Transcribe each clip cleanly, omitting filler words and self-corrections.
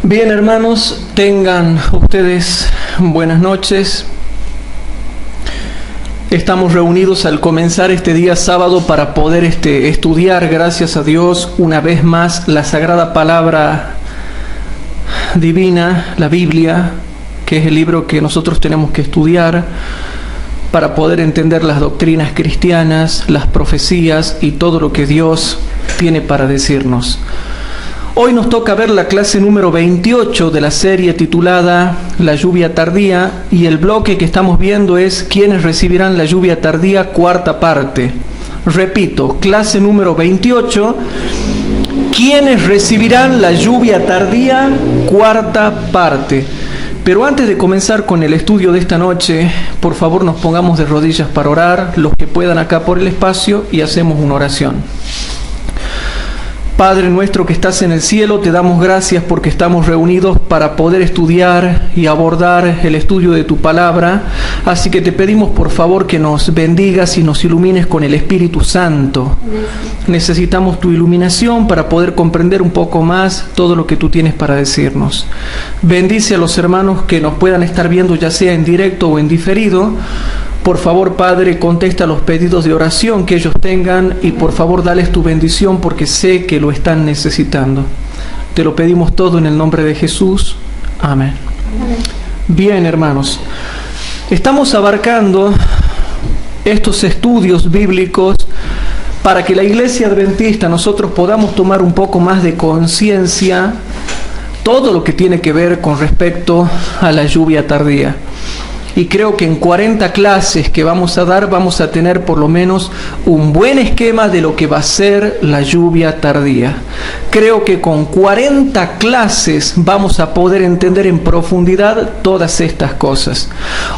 Bien, hermanos, tengan ustedes buenas noches. Estamos reunidos al comenzar este día sábado para poder estudiar, gracias a Dios, una vez más la sagrada palabra divina, la Biblia, que es el libro que nosotros tenemos que estudiar para poder entender las doctrinas cristianas, las profecías y todo lo que Dios tiene para decirnos. Hoy nos toca ver la clase número 28 de la serie titulada La lluvia tardía, y el bloque que estamos viendo es ¿Quiénes recibirán la lluvia tardía? Cuarta parte. Repito, clase número 28, ¿Quiénes recibirán la lluvia tardía? Cuarta parte. Pero antes de comenzar con el estudio de esta noche, por favor nos pongamos de rodillas para orar, los que puedan acá por el espacio, y hacemos una oración. Padre nuestro que estás en el cielo, te damos gracias porque estamos reunidos para poder estudiar y abordar el estudio de tu palabra. Así que te pedimos por favor que nos bendigas y nos ilumines con el Espíritu Santo. Necesitamos tu iluminación para poder comprender un poco más todo lo que tú tienes para decirnos. Bendice a los hermanos que nos puedan estar viendo, ya sea en directo o en diferido. Por favor, Padre, contesta los pedidos de oración que ellos tengan y por favor dales tu bendición porque sé que lo están necesitando. Te lo pedimos todo en el nombre de Jesús. Amén. Bien, hermanos, estamos abarcando estos estudios bíblicos para que la Iglesia Adventista nosotros podamos tomar un poco más de conciencia todo lo que tiene que ver con respecto a la lluvia tardía. Y creo que en 40 clases que vamos a dar vamos a tener por lo menos un buen esquema de lo que va a ser la lluvia tardía. Creo que con 40 clases vamos a poder entender en profundidad todas estas cosas.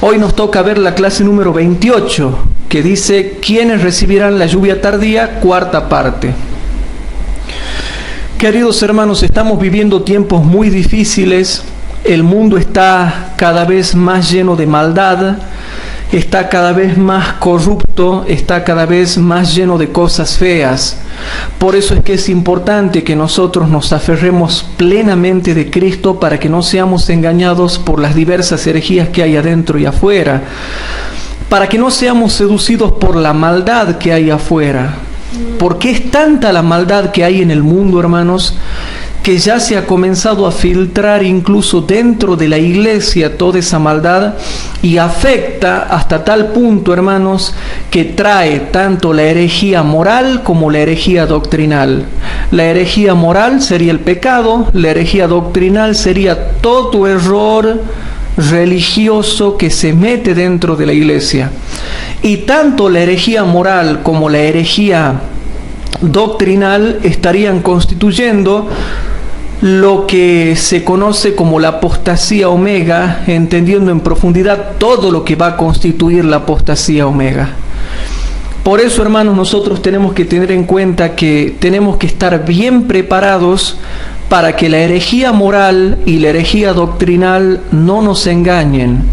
Hoy nos toca ver la clase número 28, que dice ¿Quiénes recibirán la lluvia tardía? Cuarta parte. Queridos hermanos, estamos viviendo tiempos muy difíciles. El mundo está cada vez más lleno de maldad, está cada vez más corrupto, está cada vez más lleno de cosas feas. Por eso es que es importante que nosotros nos aferremos plenamente de Cristo para que no seamos engañados por las diversas herejías que hay adentro y afuera, para que no seamos seducidos por la maldad que hay afuera. Porque es tanta la maldad que hay en el mundo, hermanos, que ya se ha comenzado a filtrar incluso dentro de la iglesia toda esa maldad y afecta hasta tal punto, hermanos, que trae tanto la herejía moral como la herejía doctrinal. La herejía moral sería el pecado, la herejía doctrinal sería todo error religioso que se mete dentro de la iglesia. Y tanto la herejía moral como la herejía doctrinal estarían constituyendo lo que se conoce como la apostasía omega, entendiendo en profundidad todo lo que va a constituir la apostasía omega. Por eso, hermanos, nosotros tenemos que tener en cuenta que tenemos que estar bien preparados para que la herejía moral y la herejía doctrinal no nos engañen.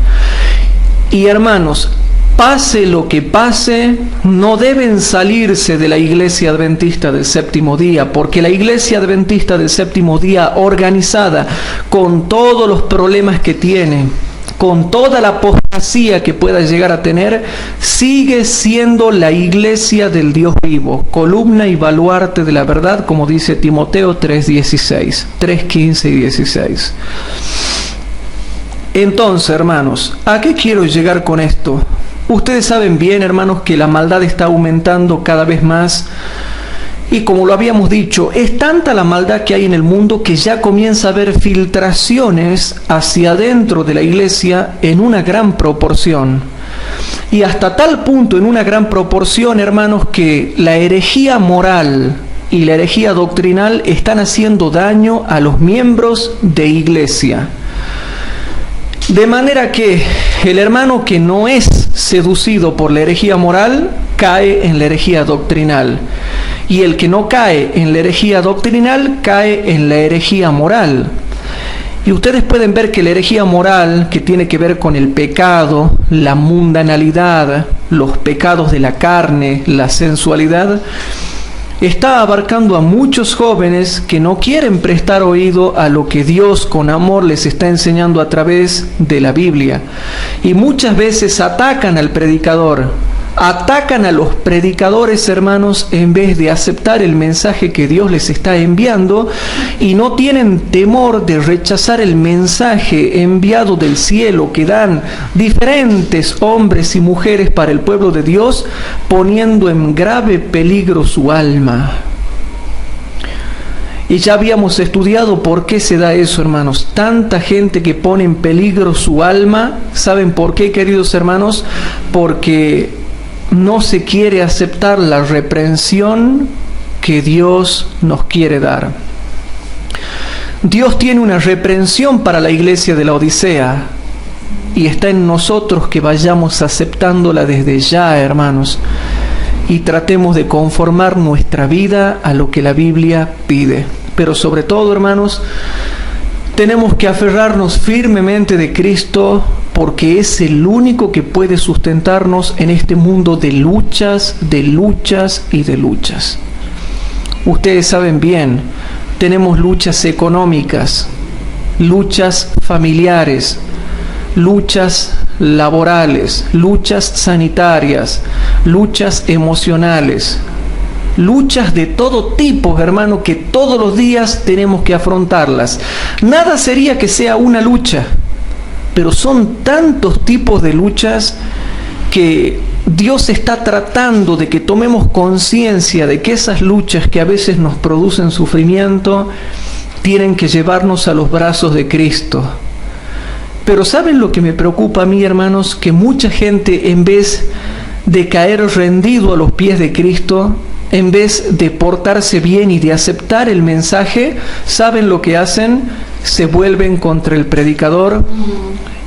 Y hermanos, pase lo que pase, no deben salirse de la Iglesia Adventista del Séptimo Día, porque la Iglesia Adventista del Séptimo Día, organizada con todos los problemas que tiene, con toda la apostasía que pueda llegar a tener, sigue siendo la Iglesia del Dios vivo, columna y baluarte de la verdad, como dice Timoteo 3:16, 3:15 y 16. Entonces, hermanos, ¿a qué quiero llegar con esto? Ustedes saben bien, hermanos, que la maldad está aumentando cada vez más. Y como lo habíamos dicho, es tanta la maldad que hay en el mundo que ya comienza a haber filtraciones hacia adentro de la iglesia en una gran proporción. Y hasta tal punto en una gran proporción, hermanos, que la herejía moral y la herejía doctrinal están haciendo daño a los miembros de iglesia. De manera que el hermano que no es seducido por la herejía moral cae en la herejía doctrinal. Y el que no cae en la herejía doctrinal cae en la herejía moral. Y ustedes pueden ver que la herejía moral, que tiene que ver con el pecado, la mundanalidad, los pecados de la carne, la sensualidad, está abarcando a muchos jóvenes que no quieren prestar oído a lo que Dios con amor les está enseñando a través de la Biblia. Y muchas veces atacan al predicador, atacan a los predicadores, hermanos, en vez de aceptar el mensaje que Dios les está enviando, y no tienen temor de rechazar el mensaje enviado del cielo que dan diferentes hombres y mujeres para el pueblo de Dios, poniendo en grave peligro su alma. Y ya habíamos estudiado por qué se da eso, hermanos. Tanta gente que pone en peligro su alma. ¿Saben por qué, queridos hermanos? Porque no se quiere aceptar la reprensión que Dios nos quiere dar. Dios tiene una reprensión para la iglesia de la Odisea, y está en nosotros que vayamos aceptándola desde ya, hermanos, y tratemos de conformar nuestra vida a lo que la Biblia pide. Pero sobre todo, hermanos, tenemos que aferrarnos firmemente de Cristo, porque es el único que puede sustentarnos en este mundo de luchas y de luchas. Ustedes saben bien, tenemos luchas económicas, luchas familiares, luchas laborales, luchas sanitarias, luchas emocionales, luchas de todo tipo, hermano, que todos los días tenemos que afrontarlas. Nada sería que sea una lucha, pero son tantos tipos de luchas que Dios está tratando de que tomemos conciencia de que esas luchas que a veces nos producen sufrimiento tienen que llevarnos a los brazos de Cristo. Pero ¿saben lo que me preocupa a mí, hermanos? Que mucha gente, en vez de caer rendido a los pies de Cristo, en vez de portarse bien y de aceptar el mensaje, ¿saben lo que hacen? Se vuelven contra el predicador.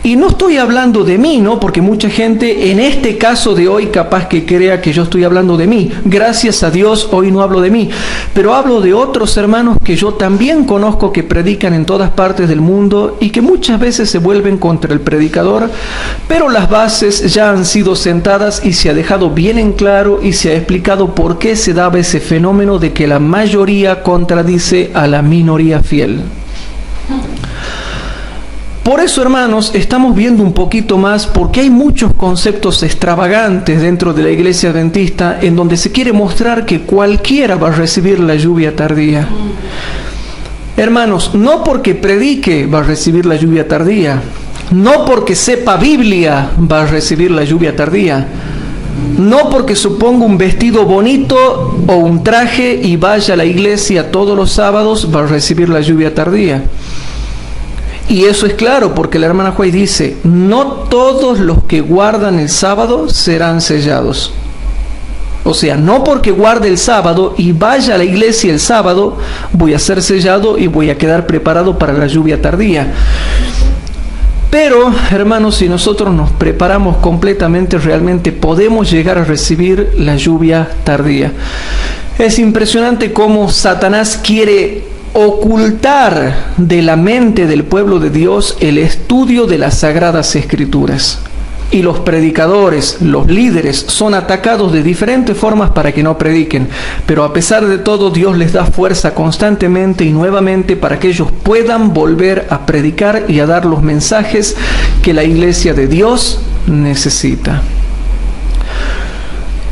Y no estoy hablando de mí, ¿no? Porque mucha gente en este caso de hoy capaz que crea que yo estoy hablando de mí. Gracias a Dios hoy no hablo de mí, pero hablo de otros hermanos que yo también conozco, que predican en todas partes del mundo y que muchas veces se vuelven contra el predicador, pero las bases ya han sido sentadas y se ha dejado bien en claro y se ha explicado por qué se daba ese fenómeno de que la mayoría contradice a la minoría fiel. Por eso, hermanos, estamos viendo un poquito más, porque hay muchos conceptos extravagantes dentro de la iglesia adventista en donde se quiere mostrar que cualquiera va a recibir la lluvia tardía. Hermanos, no porque predique va a recibir la lluvia tardía, no porque sepa Biblia va a recibir la lluvia tardía, no porque se ponga un vestido bonito o un traje y vaya a la iglesia todos los sábados va a recibir la lluvia tardía. Y eso es claro, porque la hermana Juárez dice, no todos los que guardan el sábado serán sellados. O sea, no porque guarde el sábado y vaya a la iglesia el sábado, voy a ser sellado y voy a quedar preparado para la lluvia tardía. Pero, hermanos, si nosotros nos preparamos completamente, realmente podemos llegar a recibir la lluvia tardía. Es impresionante cómo Satanás quiere ocultar de la mente del pueblo de Dios el estudio de las Sagradas Escrituras. Y los predicadores, los líderes, son atacados de diferentes formas para que no prediquen. Pero a pesar de todo, Dios les da fuerza constantemente y nuevamente para que ellos puedan volver a predicar y a dar los mensajes que la iglesia de Dios necesita.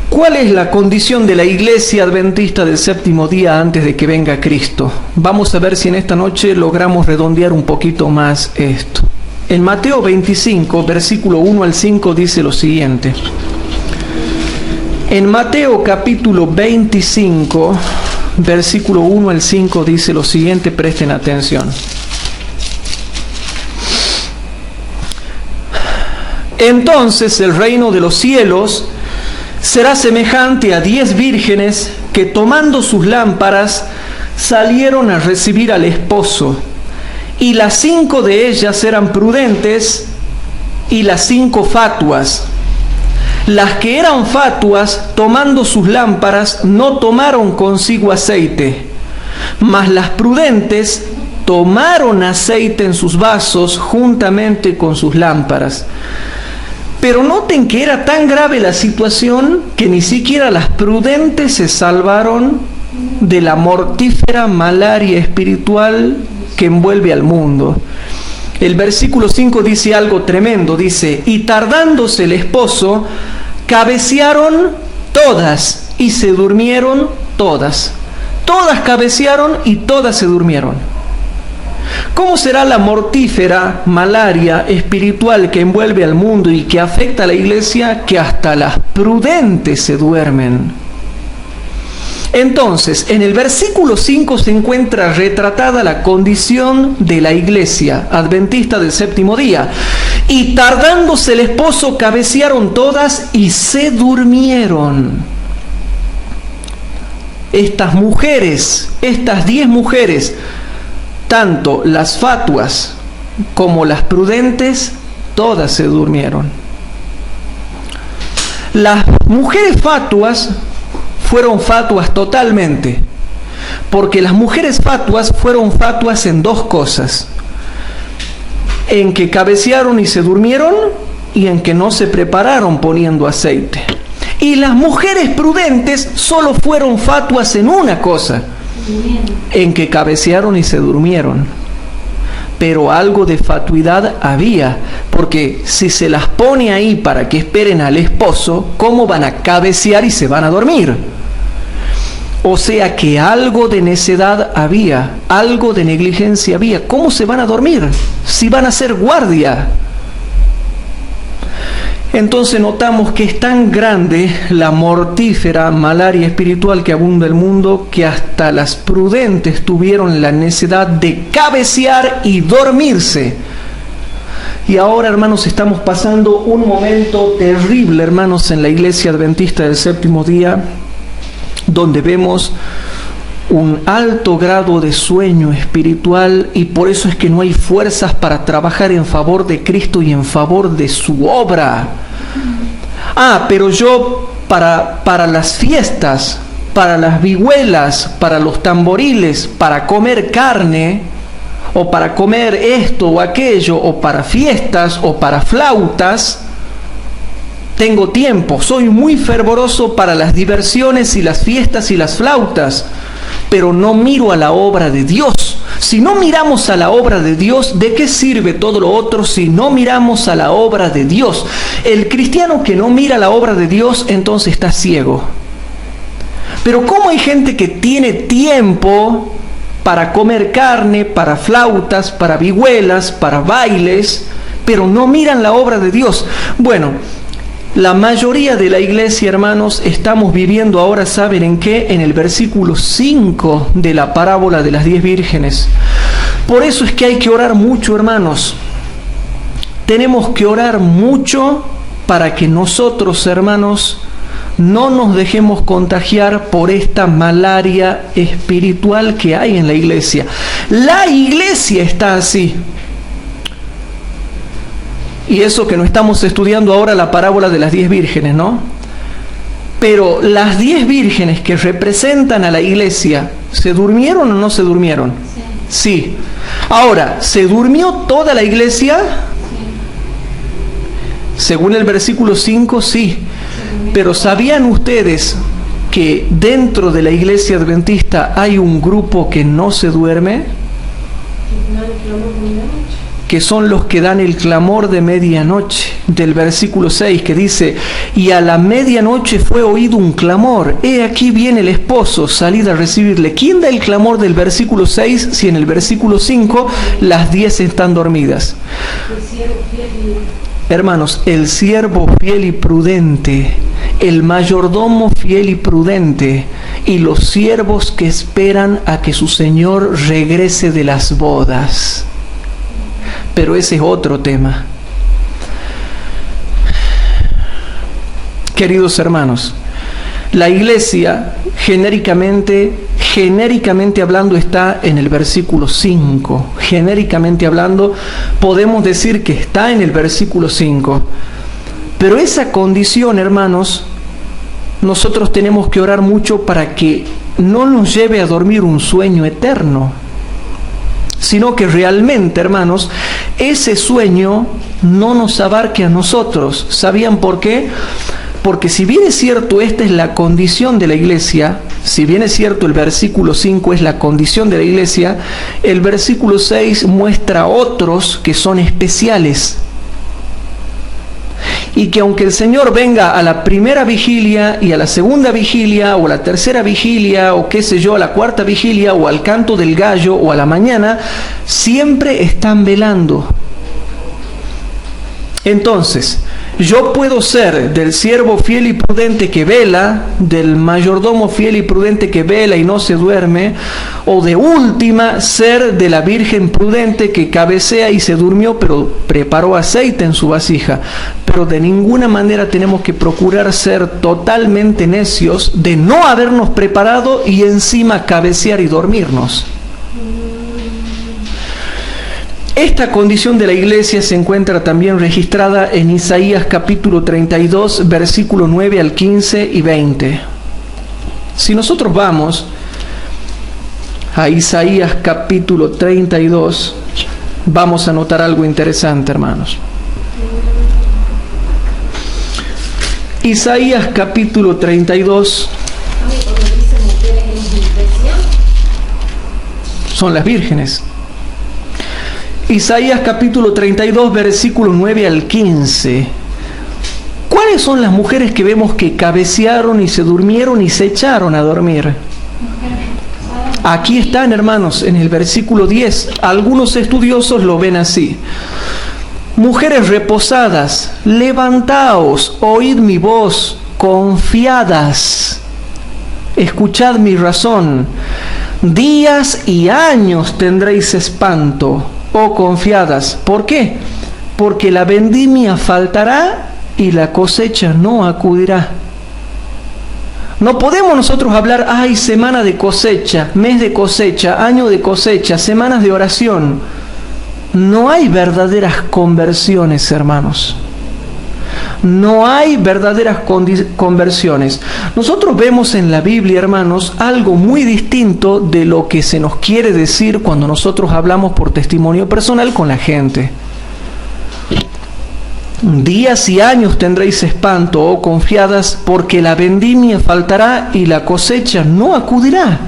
¿Cuál es la condición de la iglesia adventista del séptimo día antes de que venga Cristo? Vamos a ver si en esta noche logramos redondear un poquito más esto. En Mateo 25, versículo 1 al 5 dice lo siguiente. En Mateo capítulo 25, versículo 1 al 5 dice lo siguiente, presten atención. Entonces el reino de los cielos será semejante a 10 vírgenes que tomando sus lámparas salieron a recibir al esposo. Y las 5 de ellas eran prudentes y las 5 fatuas. Las que eran fatuas, tomando sus lámparas, no tomaron consigo aceite, mas las prudentes tomaron aceite en sus vasos juntamente con sus lámparas. Pero noten que era tan grave la situación que ni siquiera las prudentes se salvaron de la mortífera malaria espiritual que envuelve al mundo. El versículo 5 dice algo tremendo, dice: y tardándose el esposo, cabecearon todas y se durmieron todas. Todas cabecearon y todas se durmieron. ¿Cómo será la mortífera malaria espiritual que envuelve al mundo y que afecta a la iglesia? Que hasta las prudentes se duermen. Entonces, en el versículo 5 se encuentra retratada la condición de la iglesia adventista del séptimo día. Y tardándose el esposo, cabecearon todas y se durmieron. Estas mujeres, estas 10 mujeres, tanto las fatuas como las prudentes, todas se durmieron. Las mujeres fatuas fueron fatuas totalmente, porque las mujeres fatuas fueron fatuas en 2 cosas: en que cabecearon y se durmieron, y en que no se prepararon poniendo aceite. Y las mujeres prudentes solo fueron fatuas en una cosa: en que cabecearon y se durmieron. Pero algo de fatuidad había, porque si se las pone ahí para que esperen al esposo, ¿cómo van a cabecear y se van a dormir? O sea que algo de necedad había, algo de negligencia había. ¿Cómo se van a dormir si van a hacer guardia? Entonces notamos que es tan grande la mortífera malaria espiritual que abunda el mundo, que hasta las prudentes tuvieron la necedad de cabecear y dormirse. Y ahora, hermanos, estamos pasando un momento terrible, hermanos, en la iglesia adventista del séptimo día, donde vemos un alto grado de sueño espiritual, y por eso es que no hay fuerzas para trabajar en favor de Cristo y en favor de su obra. Pero yo para las fiestas, para las vihuelas, para los tamboriles, para comer carne, o para comer esto o aquello, o para fiestas o para flautas, tengo tiempo. Soy muy fervoroso para las diversiones y las fiestas y las flautas, pero no miro a la obra de Dios. Si no miramos a la obra de Dios, ¿de qué sirve todo lo otro si no miramos a la obra de Dios? El cristiano que no mira la obra de Dios, entonces está ciego. Pero ¿cómo hay gente que tiene tiempo para comer carne, para flautas, para vihuelas, para bailes, pero no miran la obra de Dios? Bueno, la mayoría de la iglesia, hermanos, estamos viviendo ahora, ¿saben en qué? En el versículo 5 de la parábola de las 10 vírgenes. Por eso es que hay que orar mucho, hermanos. Tenemos que orar mucho para que nosotros, hermanos, no nos dejemos contagiar por esta malaria espiritual que hay en la iglesia. La iglesia está así. Y eso que no estamos estudiando ahora la parábola de las 10 vírgenes, ¿no? Pero las 10 vírgenes que representan a la iglesia, ¿se durmieron o no se durmieron? Sí. Ahora, ¿se durmió toda la iglesia? Según el versículo 5, sí. Pero ¿sabían ustedes que dentro de la iglesia adventista hay un grupo que no se duerme? Que son los que dan el clamor de medianoche, del versículo 6, que dice: y a la medianoche fue oído un clamor, he aquí viene el esposo, salid a recibirle. ¿Quién da el clamor del versículo 6 si en el versículo 5 las 10 están dormidas? Hermanos, el siervo fiel y prudente, el mayordomo fiel y prudente, y los siervos que esperan a que su Señor regrese de las bodas. Pero ese es otro tema. Queridos hermanos, la iglesia genéricamente hablando está en el versículo 5. Genéricamente hablando podemos decir que está en el versículo 5. Pero esa condición, hermanos, nosotros tenemos que orar mucho para que no nos lleve a dormir un sueño eterno, sino que realmente, hermanos, ese sueño no nos abarque a nosotros. ¿Sabían por qué? Porque si bien es cierto, esta es la condición de la iglesia, si bien es cierto el versículo 5 es la condición de la iglesia, el versículo 6 muestra otros que son especiales. Y que aunque el Señor venga a la primera vigilia y a la segunda vigilia o a la tercera vigilia o qué sé yo, a la cuarta vigilia o al canto del gallo o a la mañana, siempre están velando. Entonces, yo puedo ser del siervo fiel y prudente que vela, del mayordomo fiel y prudente que vela y no se duerme, o de última ser de la virgen prudente que cabecea y se durmió, pero preparó aceite en su vasija. Pero de ninguna manera tenemos que procurar ser totalmente necios de no habernos preparado y encima cabecear y dormirnos. Esta condición de la iglesia se encuentra también registrada en Isaías capítulo 32, versículo 9 al 15 y 20. Si nosotros vamos a Isaías capítulo 32, vamos a notar algo interesante, hermanos. Isaías capítulo 32 son las vírgenes. Isaías capítulo 32, versículos 9 al 15. ¿Cuáles son las mujeres que vemos que cabecearon y se durmieron y se echaron a dormir? Aquí están, hermanos, en el versículo 10. Algunos estudiosos lo ven así. Mujeres reposadas, levantaos, oíd mi voz, confiadas, escuchad mi razón. Días y años tendréis espanto, oh confiadas. ¿Por qué? Porque la vendimia faltará y la cosecha no acudirá. No podemos nosotros hablar, ay, semana de cosecha, mes de cosecha, año de cosecha, semanas de oración. No hay verdaderas conversiones, hermanos. No hay verdaderas conversiones. Nosotros vemos en la Biblia, hermanos, algo muy distinto de lo que se nos quiere decir cuando nosotros hablamos por testimonio personal con la gente. Días y años tendréis espanto, oh confiadas, porque la vendimia faltará y la cosecha no acudirá.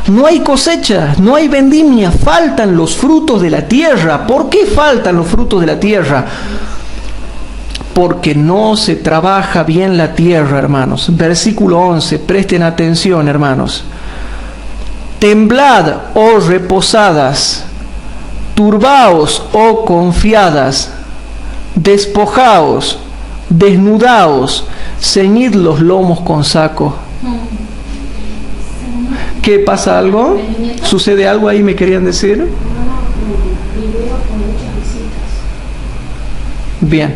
No hay cosecha, no hay vendimia, faltan los frutos de la tierra. ¿Por qué faltan los frutos de la tierra? Porque no se trabaja bien la tierra, hermanos. Versículo 11, presten atención, hermanos. Temblad, oh reposadas, turbaos, oh confiadas, despojaos, desnudaos, ceñid los lomos con saco. ¿Qué pasa algo? ¿Sucede algo ahí, me querían decir? Bien.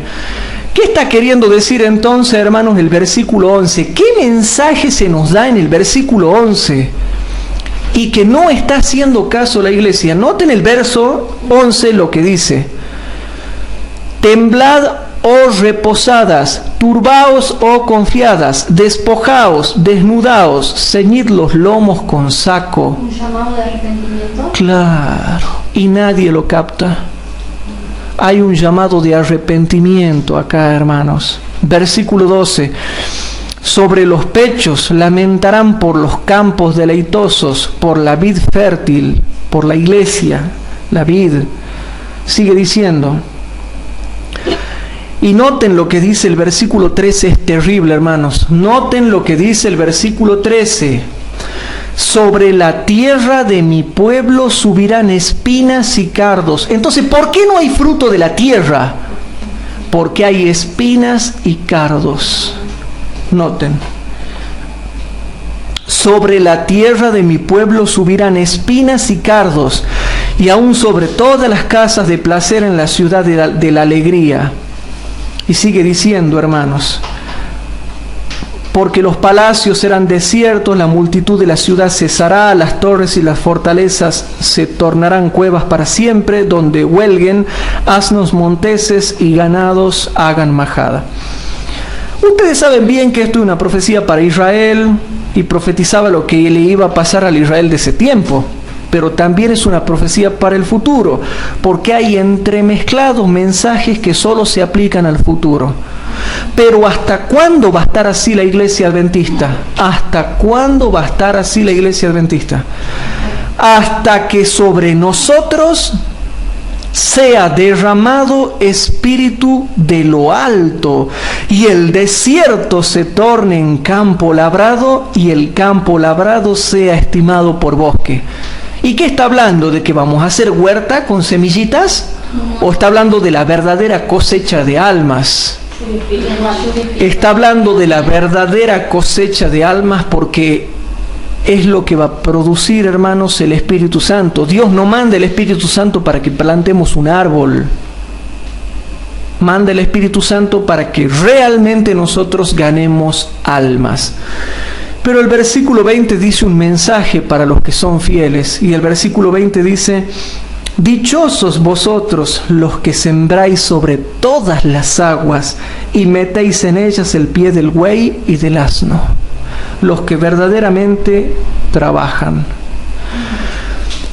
¿Qué está queriendo decir entonces, hermanos, el versículo 11? ¿Qué mensaje se nos da en el versículo 11? Y que no está haciendo caso la iglesia. Noten el verso 11 lo que dice. Temblad, oh reposadas, turbaos, oh confiadas, despojaos, desnudaos, ceñid los lomos con saco. ¿Un llamado de arrepentimiento? Claro, y nadie lo capta. Hay un llamado de arrepentimiento acá, hermanos. Versículo 12. Sobre los pechos lamentarán por los campos deleitosos, por la vid fértil, por la iglesia, la vid. Sigue diciendo. Y noten lo que dice el versículo 13, es terrible, hermanos. Noten lo que dice el versículo 13. Sobre la tierra de mi pueblo subirán espinas y cardos. Entonces, ¿por qué no hay fruto de la tierra? Porque hay espinas y cardos. Noten. Sobre la tierra de mi pueblo subirán espinas y cardos, y aún sobre todas las casas de placer en la ciudad de la alegría. Y sigue diciendo, hermanos, porque los palacios serán desiertos, la multitud de la ciudad cesará, las torres y las fortalezas se tornarán cuevas para siempre, donde huelguen asnos monteses y ganados hagan majada. Ustedes saben bien que esto es una profecía para Israel y profetizaba lo que le iba a pasar al Israel de ese tiempo. Pero también es una profecía para el futuro, porque hay entremezclados mensajes que solo se aplican al futuro. Pero ¿hasta cuándo va a estar así la iglesia adventista? ¿Hasta cuándo va a estar así la iglesia adventista? Hasta que sobre nosotros sea derramado espíritu de lo alto, y el desierto se torne en campo labrado, y el campo labrado sea estimado por bosque. ¿Y qué está hablando? ¿De que vamos a hacer huerta con semillitas? ¿O está hablando de la verdadera cosecha de almas? Está hablando de la verdadera cosecha de almas, porque es lo que va a producir, hermanos, el Espíritu Santo. Dios no manda el Espíritu Santo para que plantemos un árbol. Manda el Espíritu Santo para que realmente nosotros ganemos almas. Pero el versículo 20 dice un mensaje para los que son fieles. Y el versículo 20 dice: dichosos vosotros los que sembráis sobre todas las aguas y metéis en ellas el pie del buey y del asno, los que verdaderamente trabajan.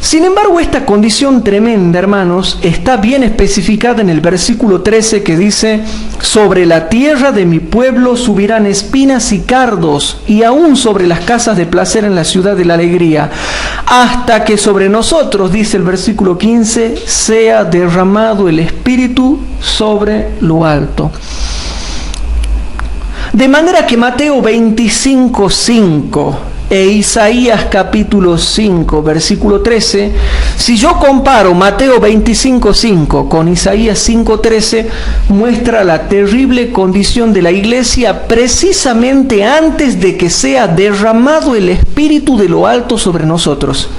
Sin embargo, esta condición tremenda, hermanos, está bien especificada en el versículo 13, que dice: sobre la tierra de mi pueblo subirán espinas y cardos, y aún sobre las casas de placer en la ciudad de la alegría, hasta que sobre nosotros, dice el versículo 15, sea derramado el Espíritu sobre lo alto. De manera que Mateo 25:5 e Isaías capítulo 5, versículo 13, si yo comparo Mateo 25:5 con Isaías 5:13, muestra la terrible condición de la iglesia precisamente antes de que sea derramado el Espíritu de lo alto sobre nosotros.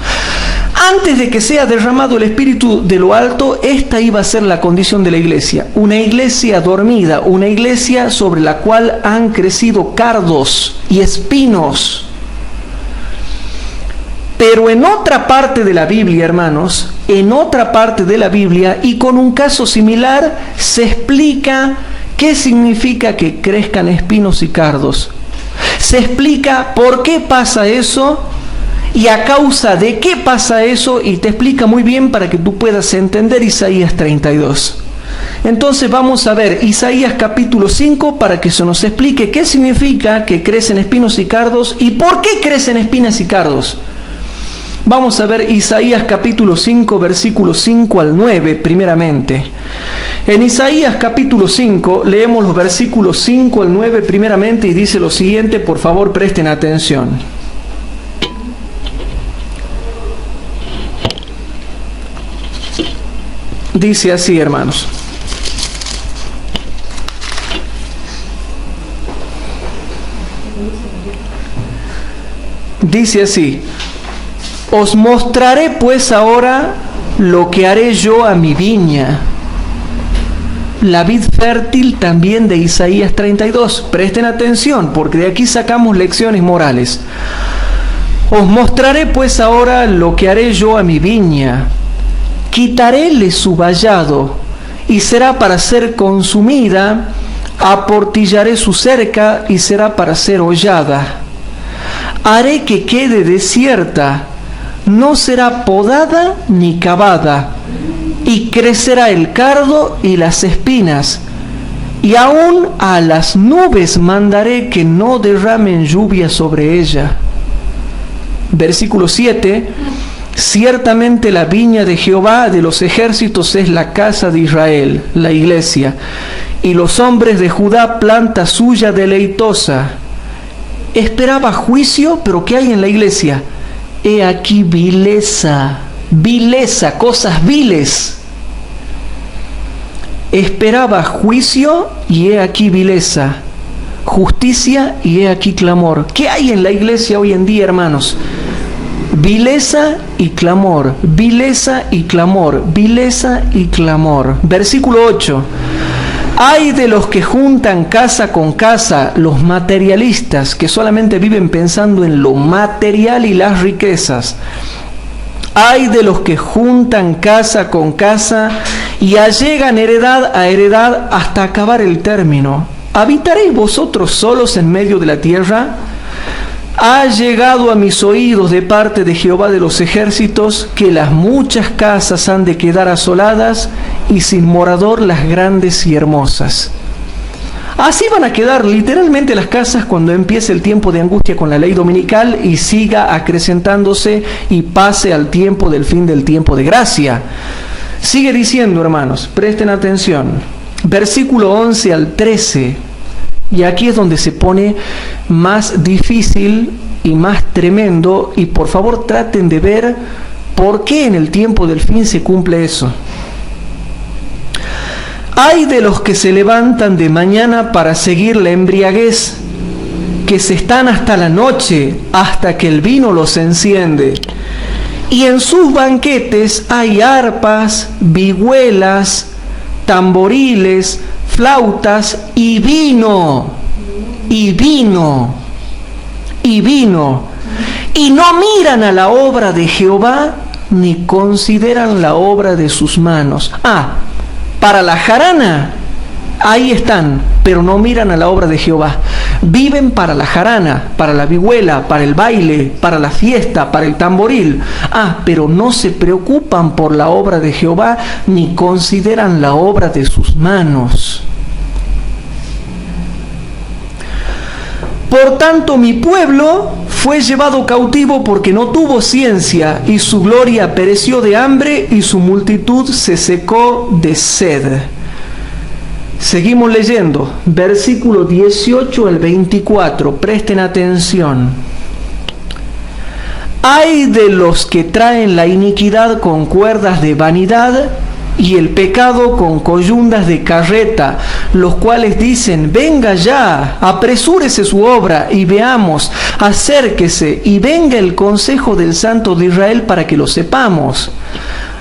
Antes de que sea derramado el Espíritu de lo alto, esta iba a ser la condición de la iglesia. Una iglesia dormida, una iglesia sobre la cual han crecido cardos y espinos. Pero en otra parte de la Biblia, hermanos, en otra parte de la Biblia, y con un caso similar, se explica qué significa que crezcan espinos y cardos. Se explica por qué pasa eso y a causa de qué pasa eso, y te explica muy bien para que tú puedas entender Isaías 32. Entonces vamos a ver Isaías capítulo 5 para que se nos explique qué significa que crecen espinos y cardos y por qué crecen espinas y cardos. Vamos a ver Isaías capítulo 5, versículos 5 al 9 primeramente. En Isaías capítulo 5 leemos los versículos 5 al 9 primeramente, y dice lo siguiente, por favor presten atención. Dice así, hermanos: dice así: os mostraré pues ahora lo que haré yo a mi viña, la vid fértil también de Isaías 32. Presten atención, porque de aquí sacamos lecciones morales. Os mostraré pues ahora lo que haré yo a mi viña. Quitaréle su vallado, y será para ser consumida. Aportillaré su cerca, y será para ser hollada. Haré que quede desierta, no será podada ni cavada, y crecerá el cardo y las espinas, y aún a las nubes mandaré que no derramen lluvia sobre ella. Versículo 7: ciertamente la viña de Jehová de los ejércitos es la casa de Israel, la iglesia, y los hombres de Judá planta suya deleitosa. Esperaba juicio, pero ¿qué hay en la iglesia? He aquí vileza, vileza, cosas viles. Esperaba juicio y he aquí vileza, justicia y he aquí clamor. ¿Qué hay en la iglesia hoy en día, hermanos? Vileza y clamor, vileza y clamor, vileza y clamor. Versículo 8. Ay de los que juntan casa con casa, los materialistas que solamente viven pensando en lo material y las riquezas. Ay de los que juntan casa con casa y allegan heredad a heredad hasta acabar el término. ¿Habitaréis vosotros solos en medio de la tierra? Ha llegado a mis oídos de parte de Jehová de los ejércitos que las muchas casas han de quedar asoladas y sin morador las grandes y hermosas. Así van a quedar literalmente las casas cuando empiece el tiempo de angustia con la ley dominical y siga acrecentándose y pase al tiempo del fin del tiempo de gracia. Sigue diciendo, hermanos, presten atención, versículo 11 al 13, y aquí es donde se pone más difícil y más tremendo, y por favor traten de ver por qué en el tiempo del fin se cumple eso. Ay de los que se levantan de mañana para seguir la embriaguez, que se están hasta la noche, hasta que el vino los enciende. Y en sus banquetes hay arpas, vihuelas, tamboriles, flautas y vino, y vino, y vino. Y no miran a la obra de Jehová, ni consideran la obra de sus manos. Para la jarana, ahí están, pero no miran a la obra de Jehová. Viven para la jarana, para la vihuela, para el baile, para la fiesta, para el tamboril. Pero no se preocupan por la obra de Jehová, ni consideran la obra de sus manos. Por tanto, mi pueblo fue llevado cautivo porque no tuvo ciencia, y su gloria pereció de hambre, y su multitud se secó de sed. Seguimos leyendo, versículo 18 al 24, presten atención. Ay de los que traen la iniquidad con cuerdas de vanidad, y el pecado con coyundas de carreta, los cuales dicen: venga ya, apresúrese su obra, y veamos, acérquese, y venga el consejo del Santo de Israel para que lo sepamos.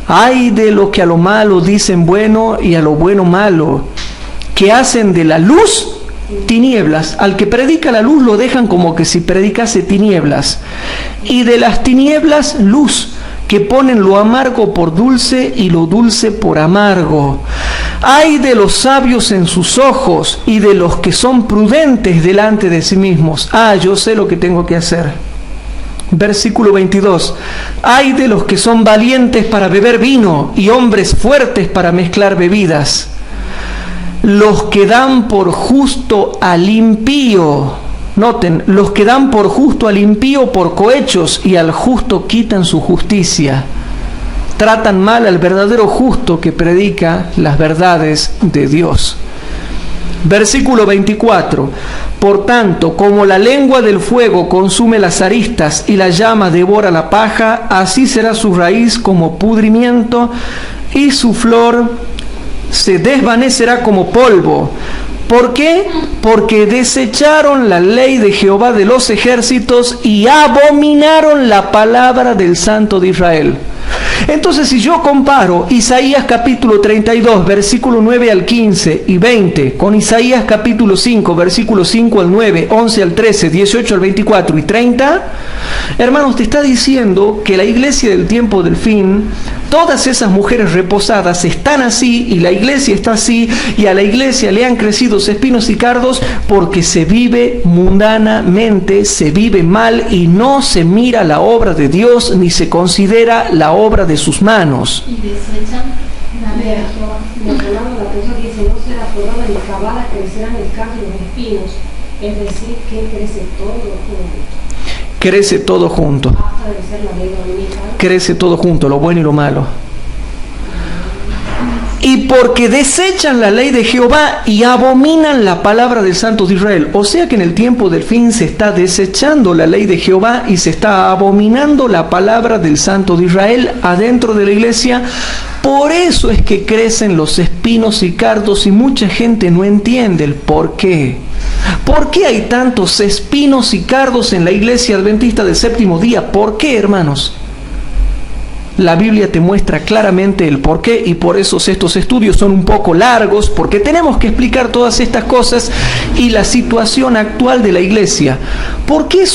Ay de los que a lo malo dicen bueno, y a lo bueno malo, que hacen de la luz tinieblas. Al que predica la luz lo dejan como que si predicase tinieblas, y de las tinieblas luz, que ponen lo amargo por dulce y lo dulce por amargo. Ay de los sabios en sus ojos y de los que son prudentes delante de sí mismos. Yo sé lo que tengo que hacer. Versículo 22. Ay de los que son valientes para beber vino y hombres fuertes para mezclar bebidas. Los que dan por justo al impío. Noten, los que dan por justo al impío por cohechos, y al justo quitan su justicia. Tratan mal al verdadero justo que predica las verdades de Dios. Versículo 24. Por tanto, como la lengua del fuego consume las aristas y la llama devora la paja, así será su raíz como pudrimiento, y su flor se desvanecerá como polvo. ¿Por qué? Porque desecharon la ley de Jehová de los ejércitos y abominaron la palabra del Santo de Israel. Entonces, si yo comparo Isaías capítulo 32, versículo 9 al 15 y 20, con Isaías capítulo 5, versículo 5 al 9, 11 al 13, 18 al 24 y 30, hermanos, te está diciendo que la iglesia del tiempo del fin, todas esas mujeres reposadas están así, y la iglesia está así, y a la iglesia le han crecido espinos y cardos porque se vive mundanamente, se vive mal, y no se mira la obra de Dios, ni se considera la obra de sus manos. Y desechan la ley de Jehová. Me llamaba la atención que dice: no será podada ni cavada, crecerán el campo y los espinos. Es decir, que crece todo junto. Crece todo junto. Hasta de ser la ley dominical. Crece todo junto, lo bueno y lo malo. Y porque desechan la ley de Jehová y abominan la palabra del Santo de Israel. O sea que en el tiempo del fin se está desechando la ley de Jehová y se está abominando la palabra del Santo de Israel adentro de la iglesia. Por eso es que crecen los espinos y cardos, y mucha gente no entiende el por qué. ¿Por qué hay tantos espinos y cardos en la iglesia adventista del séptimo día? ¿Por qué, hermanos? La Biblia te muestra claramente el porqué, y por eso estos estudios son un poco largos, porque tenemos que explicar todas estas cosas y la situación actual de la iglesia. ¿Por qué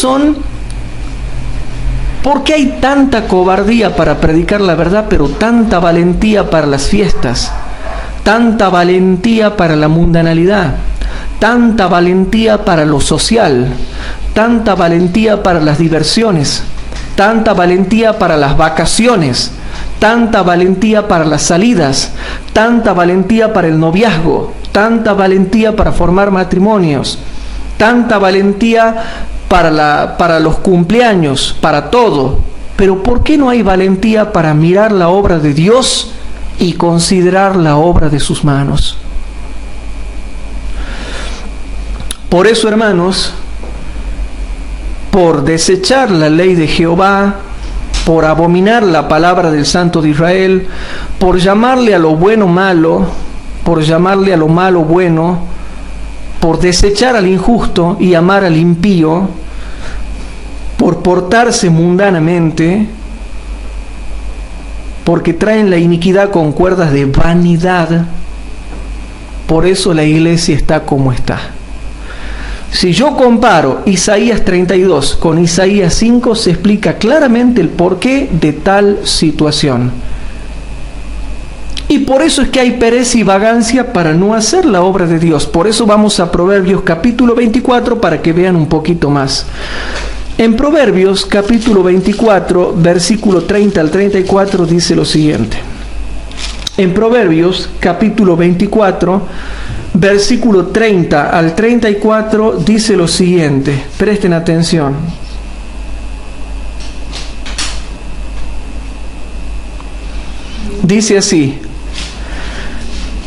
hay tanta cobardía para predicar la verdad, pero tanta valentía para las fiestas? Tanta valentía para la mundanalidad, tanta valentía para lo social, tanta valentía para las diversiones, tanta valentía para las vacaciones, tanta valentía para las salidas, tanta valentía para el noviazgo, tanta valentía para formar matrimonios, tanta valentía para los cumpleaños, para todo. Pero ¿por qué no hay valentía para mirar la obra de Dios y considerar la obra de sus manos? Por eso, hermanos, por desechar la ley de Jehová, por abominar la palabra del Santo de Israel, por llamarle a lo bueno malo, por llamarle a lo malo bueno, por desechar al injusto y amar al impío, por portarse mundanamente, porque traen la iniquidad con cuerdas de vanidad. Por eso la iglesia está como está. Si yo comparo Isaías 32 con Isaías 5, se explica claramente el porqué de tal situación. Y por eso es que hay pereza y vagancia para no hacer la obra de Dios. Por eso vamos a Proverbios capítulo 24 para que vean un poquito más. En Proverbios capítulo 24, versículo 30 al 34 dice lo siguiente. En Proverbios capítulo 24, versículo 30 al 34 dice lo siguiente. Presten atención. Dice así: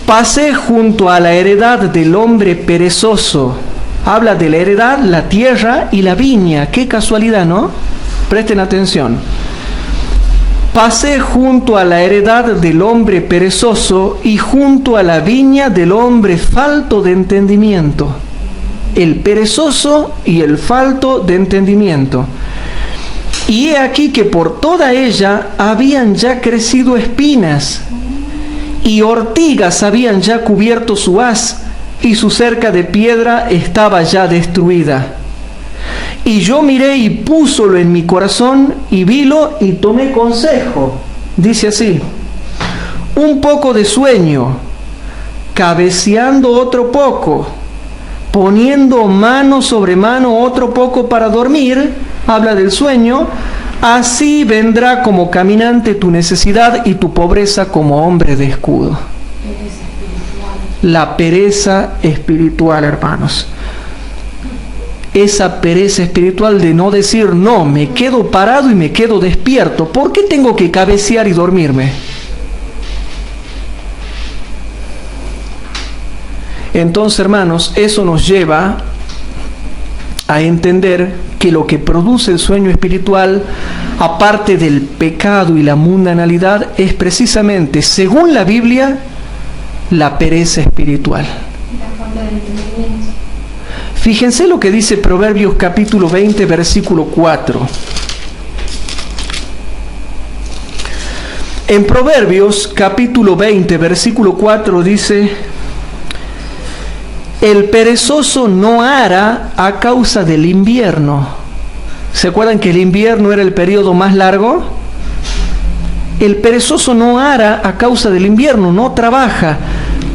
pasé junto a la heredad del hombre perezoso. Habla de la heredad, la tierra y la viña. Qué casualidad, ¿no? Presten atención. Pasé junto a la heredad del hombre perezoso y junto a la viña del hombre falto de entendimiento. El perezoso y el falto de entendimiento. Y he aquí que por toda ella habían ya crecido espinas, y ortigas habían ya cubierto su haz, y su cerca de piedra estaba ya destruida. Y yo miré y púsolo en mi corazón, y vilo y tomé consejo. Dice así: un poco de sueño, cabeceando otro poco, poniendo mano sobre mano otro poco para dormir. Habla del sueño. Así vendrá como caminante tu necesidad y tu pobreza como hombre de escudo. La pereza espiritual, hermanos. Esa pereza espiritual de no decir, no, me quedo parado y me quedo despierto. ¿Por qué tengo que cabecear y dormirme? Entonces, hermanos, eso nos lleva a entender que lo que produce el sueño espiritual, aparte del pecado y la mundanalidad, es precisamente, según la Biblia, la pereza espiritual. Fíjense lo que dice Proverbios capítulo 20, versículo 4. En Proverbios capítulo 20, versículo 4 dice: el perezoso no ara a causa del invierno. ¿Se acuerdan que el invierno era el periodo más largo? El perezoso no ara a causa del invierno, no trabaja.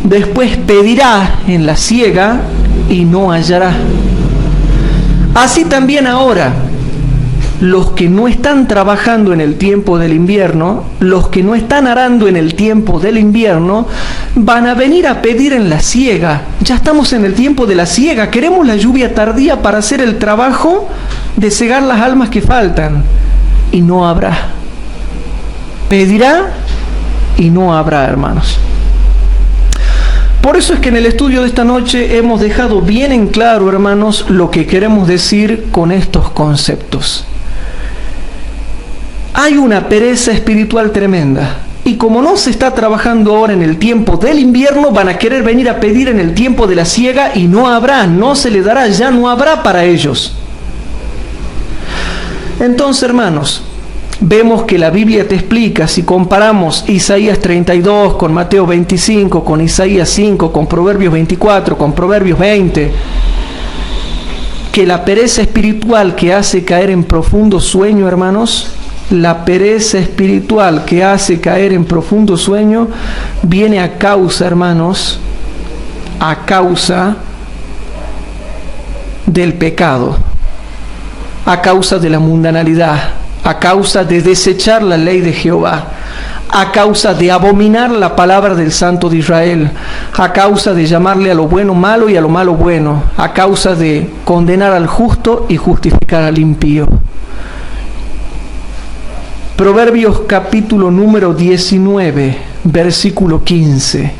Después pedirá en la siega y no hallará. Así también ahora, los que no están trabajando en el tiempo del invierno, los que no están arando en el tiempo del invierno, van a venir a pedir en la siega. Ya estamos en el tiempo de la siega, queremos la lluvia tardía para hacer el trabajo de cegar las almas que faltan, y no habrá. Pedirá y no habrá, hermanos. Por eso es que en el estudio de esta noche hemos dejado bien en claro, hermanos, lo que queremos decir con estos conceptos. Hay una pereza espiritual tremenda. Y como no se está trabajando ahora en el tiempo del invierno, van a querer venir a pedir en el tiempo de la siega y no habrá, no se le dará, ya no habrá para ellos. Entonces, hermanos, vemos que la Biblia te explica, si comparamos Isaías 32 con Mateo 25, con Isaías 5, con Proverbios 24, con Proverbios 20, que la pereza espiritual que hace caer en profundo sueño, hermanos, la pereza espiritual que hace caer en profundo sueño viene a causa, hermanos, a causa del pecado, a causa de la mundanalidad, a causa de desechar la ley de Jehová, a causa de abominar la palabra del Santo de Israel, a causa de llamarle a lo bueno malo y a lo malo bueno, a causa de condenar al justo y justificar al impío. Proverbios capítulo número 19, versículo 15.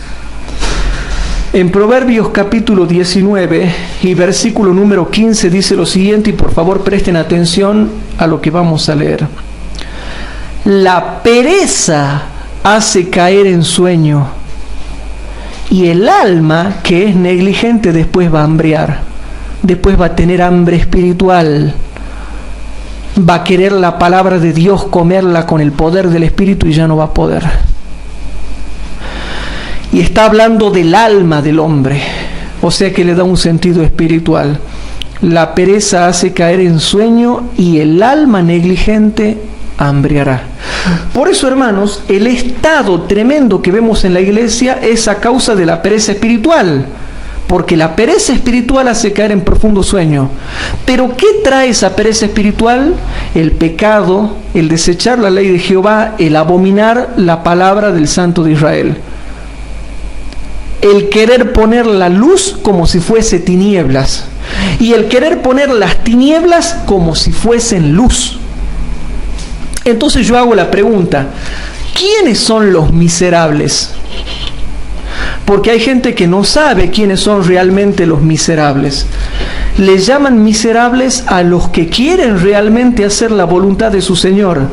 En Proverbios capítulo 19 y versículo número 15 dice lo siguiente, y por favor presten atención a lo que vamos a leer. La pereza hace caer en sueño, y el alma que es negligente después va a hambriar, después va a tener hambre espiritual, va a querer la palabra de Dios, comerla con el poder del Espíritu y ya no va a poder. Y está hablando del alma del hombre, o sea que le da un sentido espiritual. La pereza hace caer en sueño y el alma negligente hambriará. Por eso, hermanos, el estado tremendo que vemos en la iglesia es a causa de la pereza espiritual, porque la pereza espiritual hace caer en profundo sueño. Pero ¿qué trae esa pereza espiritual? El pecado, el desechar la ley de Jehová, el abominar la palabra del Santo de Israel. El querer poner la luz como si fuese tinieblas, y el querer poner las tinieblas como si fuesen luz. Entonces yo hago la pregunta, ¿quiénes son los miserables? Porque hay gente que no sabe quiénes son realmente los miserables. Le llaman miserables a los que quieren realmente hacer la voluntad de su Señor.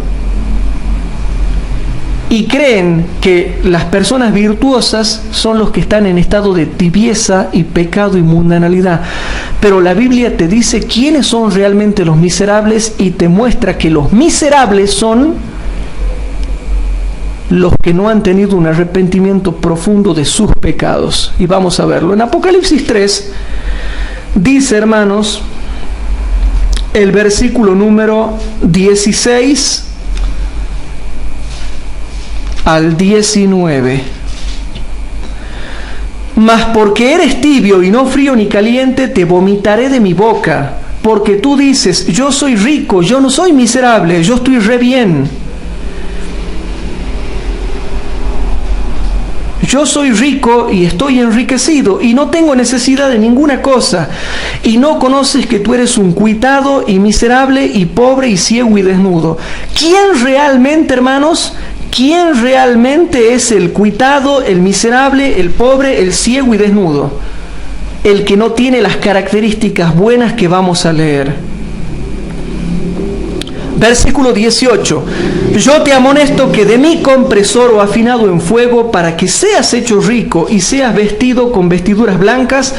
Y creen que las personas virtuosas son los que están en estado de tibieza y pecado y mundanalidad. Pero la Biblia te dice quiénes son realmente los miserables y te muestra que los miserables son los que no han tenido un arrepentimiento profundo de sus pecados. Y vamos a verlo. En Apocalipsis 3 dice, hermanos, el versículo número 16 al 19. Mas porque eres tibio y no frío ni caliente, te vomitaré de mi boca. Porque tú dices, yo soy rico, yo no soy miserable, yo estoy re bien. Yo soy rico y estoy enriquecido y no tengo necesidad de ninguna cosa. Y no conoces que tú eres un cuitado y miserable y pobre y ciego y desnudo. ¿Quién realmente, hermanos? ¿Quién realmente es el cuitado, el miserable, el pobre, el ciego y desnudo? El que no tiene las características buenas que vamos a leer. Versículo 18. Yo te amonesto que de mí compres oro afinado en fuego para que seas hecho rico y seas vestido con vestiduras blancas,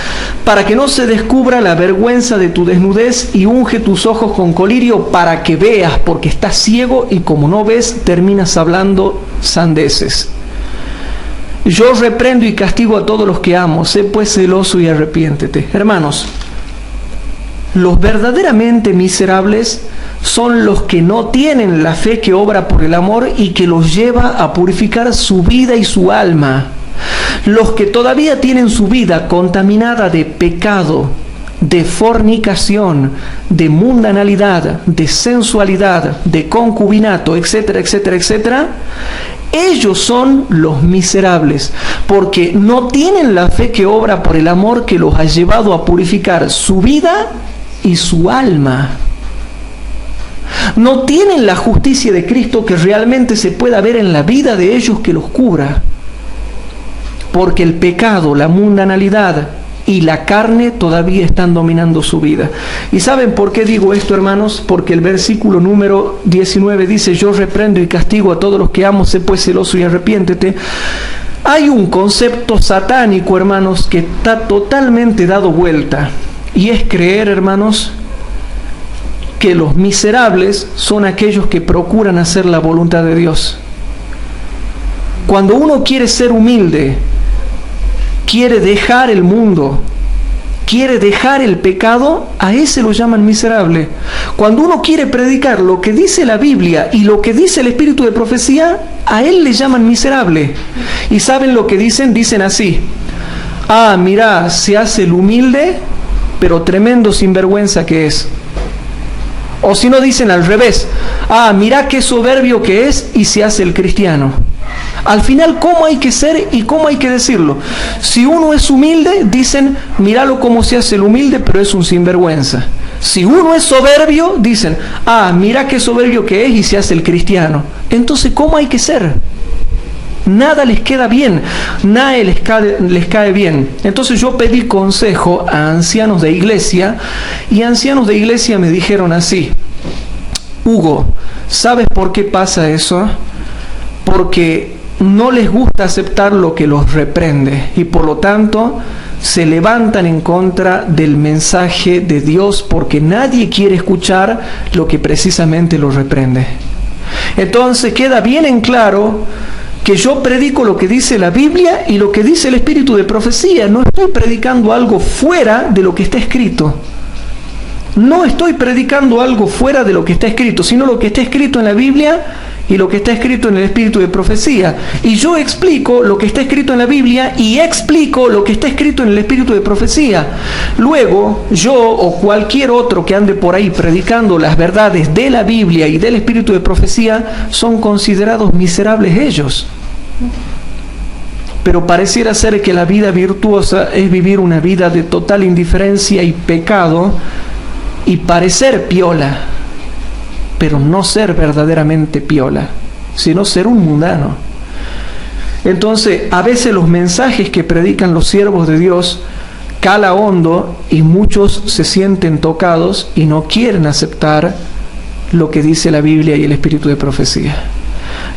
para que no se descubra la vergüenza de tu desnudez, y unge tus ojos con colirio para que veas, porque estás ciego y como no ves terminas hablando sandeces. Yo reprendo y castigo a todos los que amo, sé pues celoso y arrepiéntete. Hermanos, los verdaderamente miserables son los que no tienen la fe que obra por el amor y que los lleva a purificar su vida y su alma. Los que todavía tienen su vida contaminada de pecado, de fornicación, de mundanalidad, de sensualidad, de concubinato, etcétera, etcétera, etcétera, ellos son los miserables, porque no tienen la fe que obra por el amor que los ha llevado a purificar su vida y su alma. No tienen la justicia de Cristo que realmente se pueda ver en la vida de ellos que los cubra, porque el pecado, la mundanalidad y la carne todavía están dominando su vida. ¿Y saben por qué digo esto, hermanos? Porque el versículo número 19 dice, yo reprendo y castigo a todos los que amo, sé pues celoso y arrepiéntete. Hay un concepto satánico, hermanos, que está totalmente dado vuelta, y es creer, hermanos, que los miserables son aquellos que procuran hacer la voluntad de Dios. Cuando uno quiere ser humilde, quiere dejar el mundo, quiere dejar el pecado, a ese lo llaman miserable. Cuando uno quiere predicar lo que dice la Biblia y lo que dice el espíritu de profecía, a él le llaman miserable. ¿Y saben lo que dicen? Dicen así: ah, mira, se hace el humilde, pero tremendo sinvergüenza que es. O si no, dicen al revés: ah, mira qué soberbio que es y se hace el cristiano. Al final, ¿cómo hay que ser y cómo hay que decirlo? Si uno es humilde, dicen, míralo cómo se hace el humilde, pero es un sinvergüenza. Si uno es soberbio, dicen, mira qué soberbio que es y se hace el cristiano. Entonces, ¿cómo hay que ser? Nada les queda bien, nada les cae bien. Entonces yo pedí consejo a ancianos de iglesia, y ancianos de iglesia me dijeron así: Hugo, ¿sabes por qué pasa eso? Porque no les gusta aceptar lo que los reprende, y por lo tanto se levantan en contra del mensaje de Dios, porque nadie quiere escuchar lo que precisamente los reprende. Entonces queda bien en claro que yo predico lo que dice la Biblia y lo que dice el espíritu de profecía. No estoy predicando algo fuera de lo que está escrito. No estoy predicando algo fuera de lo que está escrito, sino lo que está escrito en la Biblia y lo que está escrito en el espíritu de profecía. Y yo explico lo que está escrito en la Biblia y explico lo que está escrito en el espíritu de profecía. Luego, yo o cualquier otro que ande por ahí predicando las verdades de la Biblia y del espíritu de profecía son considerados miserables ellos. Pero pareciera ser que la vida virtuosa es vivir una vida de total indiferencia y pecado y parecer piola, pero no ser verdaderamente piola, sino ser un mundano. Entonces, a veces los mensajes que predican los siervos de Dios cala hondo y muchos se sienten tocados y no quieren aceptar lo que dice la Biblia y el espíritu de profecía.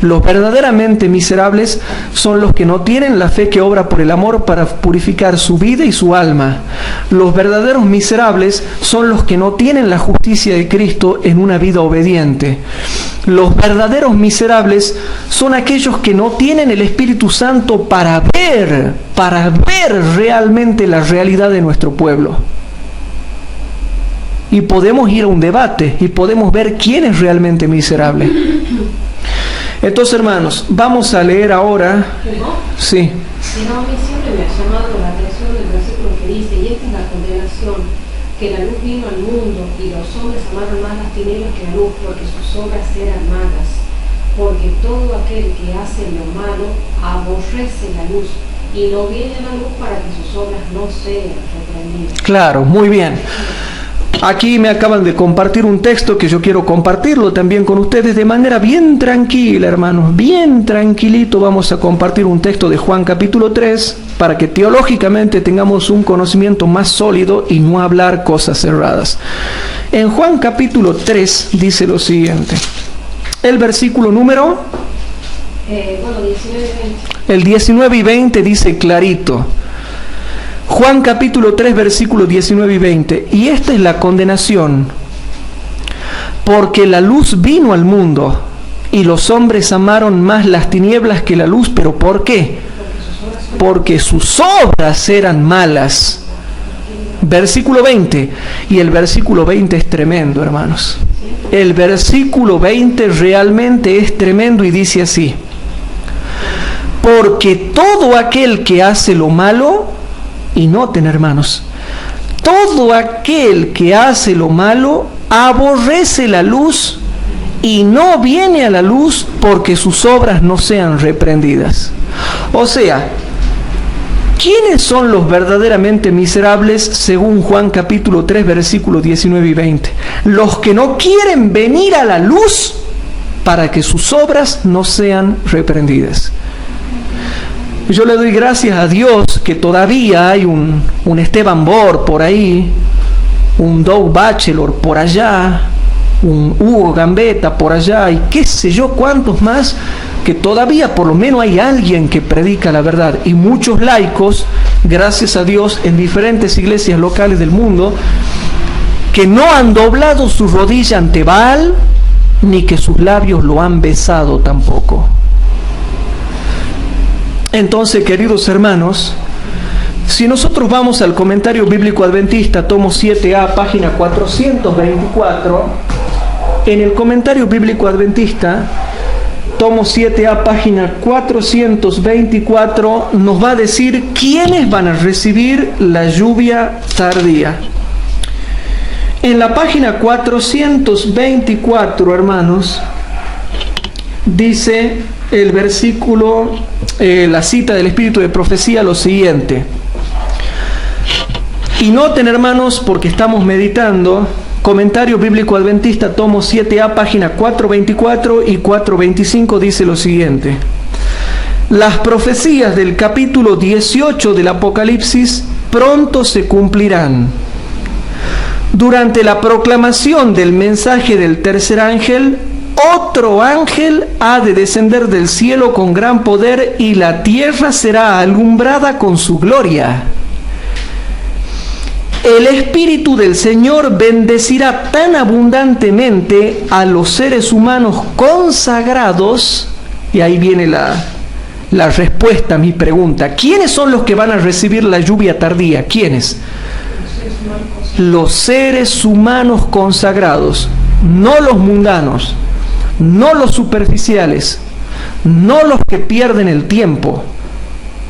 Los verdaderamente miserables son los que no tienen la fe que obra por el amor para purificar su vida y su alma. Los verdaderos miserables son los que no tienen la justicia de Cristo en una vida obediente. Los verdaderos miserables son aquellos que no tienen el Espíritu Santo para ver realmente la realidad de nuestro pueblo. Y podemos ir a un debate y podemos ver quién es realmente miserable. Entonces, hermanos, vamos a leer ahora. Sí. No, a mí siempre me ha llamado la atención el versículo que dice: y esta es la condenación, que la luz vino al mundo, y los hombres amaron más las tinieblas que la luz, porque sus obras eran malas. Porque todo aquel que hace lo malo aborrece la luz, y no viene a la luz para que sus obras no sean reprendidas. Claro, muy bien. Aquí me acaban de compartir un texto que yo quiero compartirlo también con ustedes de manera bien tranquila, hermanos, bien tranquilito. Vamos a compartir un texto de Juan capítulo 3 para que teológicamente tengamos un conocimiento más sólido y no hablar cosas cerradas. En Juan capítulo 3 dice lo siguiente, el versículo número 19 y 20. El 19 y 20 dice clarito. Juan capítulo 3 versículos 19 y 20. Y esta es la condenación, porque la luz vino al mundo, y los hombres amaron más las tinieblas que la luz. ¿Pero por qué? Porque sus obras eran malas. Versículo 20. Y el versículo 20 es tremendo, hermanos. El versículo 20 realmente es tremendo y dice así: porque todo aquel que hace lo malo, y noten, hermanos, todo aquel que hace lo malo aborrece la luz y no viene a la luz porque sus obras no sean reprendidas. O sea, ¿quiénes son los verdaderamente miserables según Juan capítulo 3 versículos 19 y 20? Los que no quieren venir a la luz para que sus obras no sean reprendidas. Yo le doy gracias a Dios que todavía hay un Esteban Bor por ahí, un Doug Batchelor por allá, un Hugo Gambetta por allá y qué sé yo cuántos más, que todavía por lo menos hay alguien que predica la verdad. Y muchos laicos, gracias a Dios, en diferentes iglesias locales del mundo, que no han doblado su rodilla ante Baal, ni que sus labios lo han besado tampoco. Entonces, queridos hermanos, si nosotros vamos al Comentario Bíblico Adventista, tomo 7A, página 424, en el Comentario Bíblico Adventista, tomo 7A, página 424, nos va a decir quiénes van a recibir la lluvia tardía. En la página 424, hermanos, dice el versículo, la cita del Espíritu de Profecía, lo siguiente. Y noten, hermanos, porque estamos meditando, Comentario Bíblico Adventista, tomo 7A, página 424 y 425, dice lo siguiente. Las profecías del capítulo 18 del Apocalipsis pronto se cumplirán. Durante la proclamación del mensaje del tercer ángel, otro ángel ha de descender del cielo con gran poder y la tierra será alumbrada con su gloria. El Espíritu del Señor bendecirá tan abundantemente a los seres humanos consagrados, y ahí viene la respuesta a mi pregunta. ¿Quiénes son los que van a recibir la lluvia tardía? ¿Quiénes? Los seres humanos consagrados, no los mundanos, no los superficiales, no los que pierden el tiempo,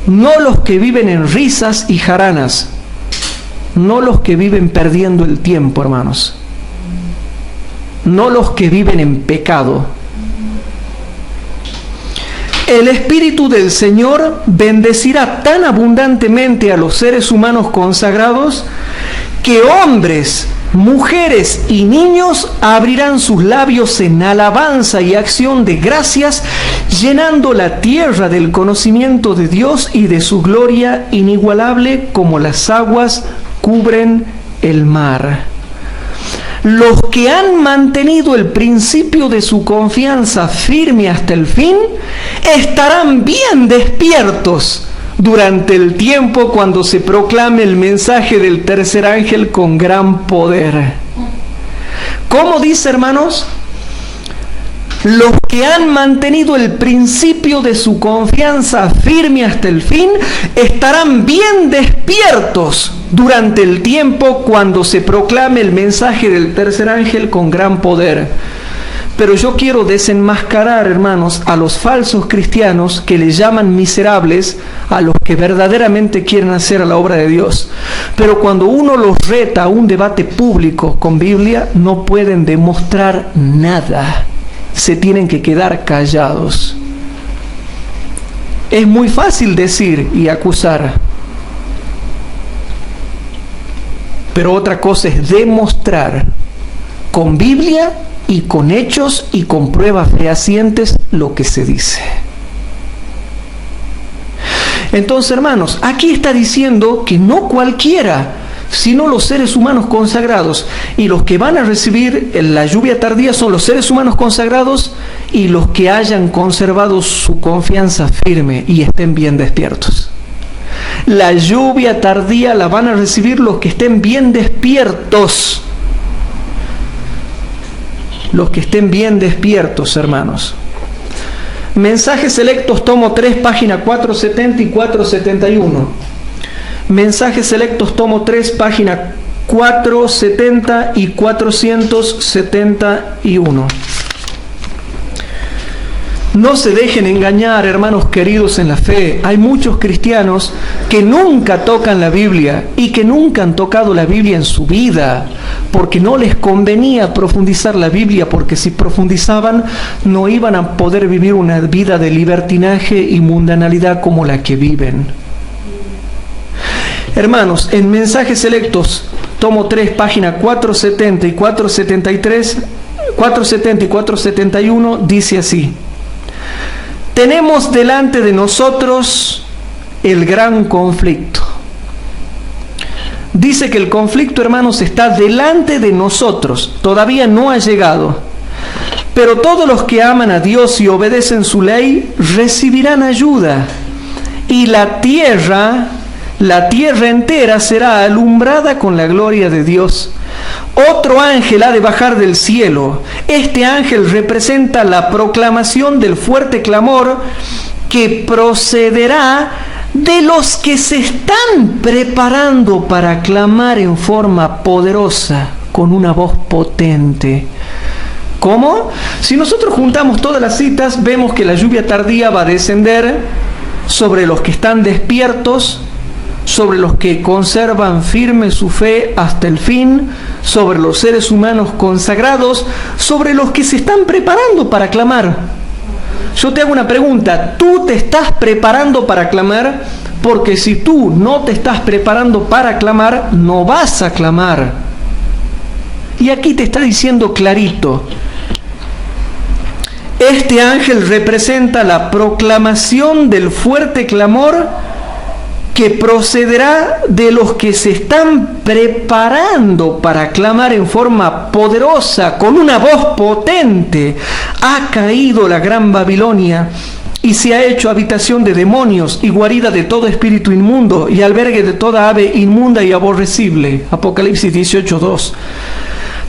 no los que viven en risas y jaranas, no los que viven perdiendo el tiempo, hermanos, no los que viven en pecado. El Espíritu del Señor bendecirá tan abundantemente a los seres humanos consagrados que hombres, mujeres y niños abrirán sus labios en alabanza y acción de gracias, llenando la tierra del conocimiento de Dios y de su gloria inigualable como las aguas cubren el mar. Los que han mantenido el principio de su confianza firme hasta el fin, estarán bien despiertos durante el tiempo cuando se proclame el mensaje del tercer ángel con gran poder. ¿Cómo dice, hermanos? Los que han mantenido el principio de su confianza firme hasta el fin, estarán bien despiertos durante el tiempo cuando se proclame el mensaje del tercer ángel con gran poder. Pero yo quiero desenmascarar, hermanos, a los falsos cristianos que le llaman miserables a los que verdaderamente quieren hacer a la obra de Dios. Pero cuando uno los reta a un debate público con Biblia, no pueden demostrar nada. Se tienen que quedar callados. Es muy fácil decir y acusar, pero otra cosa es demostrar con Biblia y con hechos y con pruebas fehacientes lo que se dice. Entonces, hermanos, aquí está diciendo que no cualquiera, sino los seres humanos consagrados, y los que van a recibir la lluvia tardía son los seres humanos consagrados y los que hayan conservado su confianza firme y estén bien despiertos. La lluvia tardía la van a recibir los que estén bien despiertos. Los que estén bien despiertos, hermanos. Mensajes Selectos, tomo 3, página 470 y 471. Mensajes Selectos, tomo 3, página 470 y 471. No se dejen engañar, hermanos queridos en la fe. Hay muchos cristianos que nunca tocan la Biblia y que nunca han tocado la Biblia en su vida, porque no les convenía profundizar la Biblia, porque si profundizaban no iban a poder vivir una vida de libertinaje y mundanalidad como la que viven. Hermanos, en Mensajes Selectos, tomo 3, página 470 y 473, 470 y 471, dice así: tenemos delante de nosotros el gran conflicto. Dice que el conflicto, hermanos, está delante de nosotros, todavía no ha llegado. Pero todos los que aman a Dios y obedecen su ley recibirán ayuda, y la tierra entera será alumbrada con la gloria de Dios. Otro ángel ha de bajar del cielo. Este ángel representa la proclamación del fuerte clamor que procederá de los que se están preparando para clamar en forma poderosa, con una voz potente. ¿Cómo? Si nosotros juntamos todas las citas, vemos que la lluvia tardía va a descender sobre los que están despiertos, sobre los que conservan firme su fe hasta el fin, sobre los seres humanos consagrados, sobre los que se están preparando para clamar, yo te hago una pregunta. ¿Tú te estás preparando para clamar? Porque si tú no te estás preparando para clamar, no vas a clamar. Y aquí te está diciendo clarito. Este ángel representa la proclamación del fuerte clamor que procederá de los que se están preparando para clamar en forma poderosa, con una voz potente. Ha caído la gran Babilonia y se ha hecho habitación de demonios y guarida de todo espíritu inmundo y albergue de toda ave inmunda y aborrecible. Apocalipsis 18:2.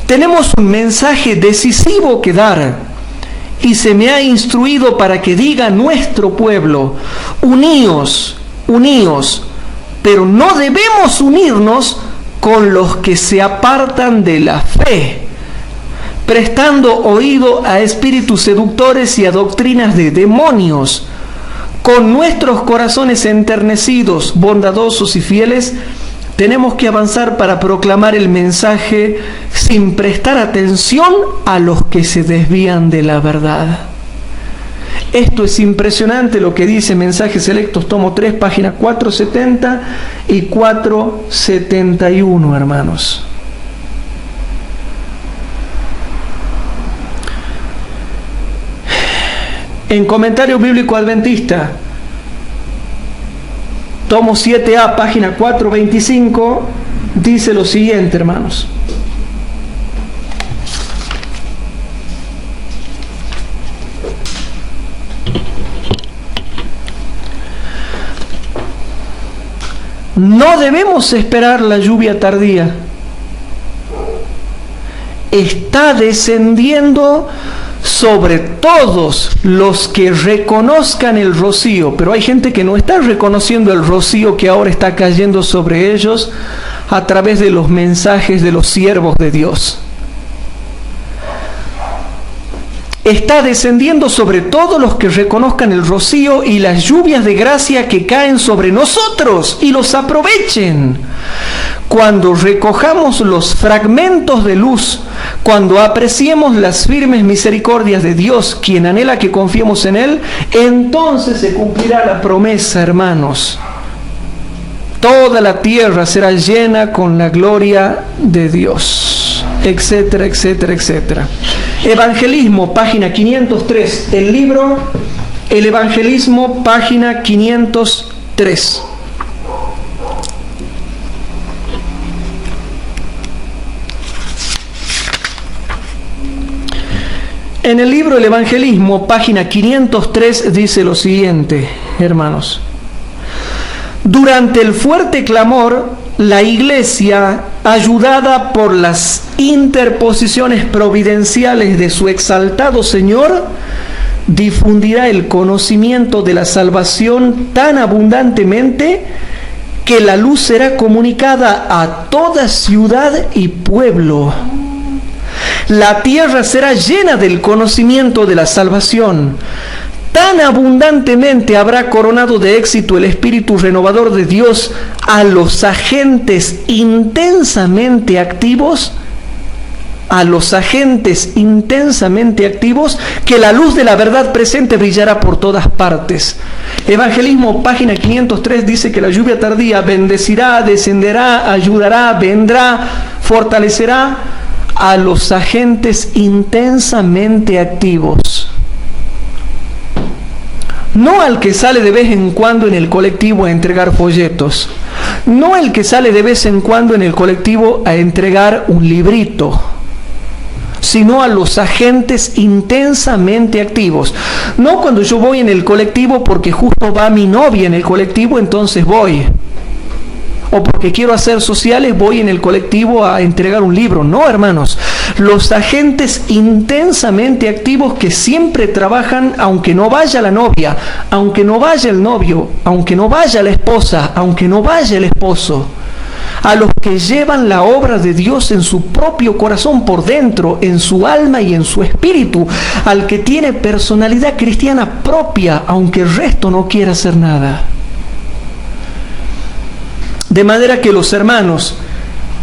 Tenemos un mensaje decisivo que dar. Y se me ha instruido para que diga nuestro pueblo: uníos, pero no debemos unirnos con los que se apartan de la fe, prestando oído a espíritus seductores y a doctrinas de demonios. Con nuestros corazones enternecidos, bondadosos y fieles, tenemos que avanzar para proclamar el mensaje sin prestar atención a los que se desvían de la verdad. Esto es impresionante lo que dice Mensajes Selectos, tomo 3, página 470 y 471, hermanos. En Comentario Bíblico Adventista, tomo 7A, página 425, dice lo siguiente, hermanos. No debemos esperar la lluvia tardía. Está descendiendo sobre todos los que reconozcan el rocío, pero hay gente que no está reconociendo el rocío que ahora está cayendo sobre ellos a través de los mensajes de los siervos de Dios. Está descendiendo sobre todos los que reconozcan el rocío y las lluvias de gracia que caen sobre nosotros y los aprovechen. Cuando recojamos los fragmentos de luz, cuando apreciemos las firmes misericordias de Dios, quien anhela que confiemos en Él, entonces se cumplirá la promesa, hermanos. Toda la tierra será llena con la gloria de Dios, etcétera, etcétera, etcétera. Evangelismo, página 503. El libro El Evangelismo, página 503. En el libro El Evangelismo, página 503, dice lo siguiente, hermanos. Durante el fuerte clamor, la Iglesia, ayudada por las interposiciones providenciales de su exaltado Señor, difundirá el conocimiento de la salvación tan abundantemente que la luz será comunicada a toda ciudad y pueblo. La tierra será llena del conocimiento de la salvación. Tan abundantemente habrá coronado de éxito el espíritu renovador de Dios a los agentes intensamente activos, que la luz de la verdad presente brillará por todas partes. Evangelismo, página 503, dice que la lluvia tardía bendecirá, descenderá, ayudará, vendrá, fortalecerá a los agentes intensamente activos. No al que sale de vez en cuando en el colectivo a entregar folletos. No al que sale de vez en cuando en el colectivo a entregar un librito. Sino a los agentes intensamente activos. No cuando yo voy en el colectivo porque justo va mi novia en el colectivo, entonces voy. O porque quiero hacer sociales, voy en el colectivo a entregar un libro. No, hermanos. Los agentes intensamente activos que siempre trabajan aunque no vaya la novia, aunque no vaya el novio, aunque no vaya la esposa, aunque no vaya el esposo. A los que llevan la obra de Dios en su propio corazón por dentro, en su alma y en su espíritu. Al que tiene personalidad cristiana propia, aunque el resto no quiera hacer nada. De manera que los hermanos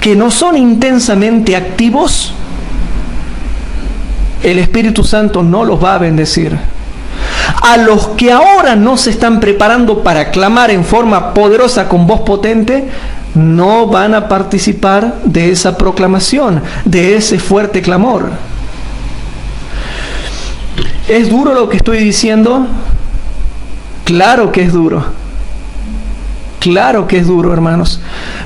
que no son intensamente activos, el Espíritu Santo no los va a bendecir. A los que ahora no se están preparando para clamar en forma poderosa con voz potente, no van a participar de esa proclamación, de ese fuerte clamor. ¿Es duro lo que estoy diciendo? Claro que es duro. Claro que es duro, hermanos.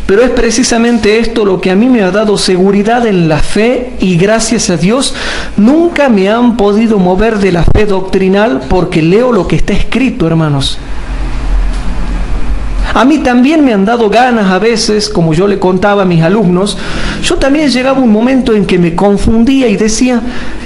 Pero es precisamente esto lo que a mí me ha dado seguridad en la fe, y gracias a Dios nunca me han podido mover de la fe doctrinal, porque leo lo que está escrito, hermanos. A mí también me han dado ganas a veces, como yo le contaba a mis alumnos, yo también llegaba un momento en que me confundía y decía,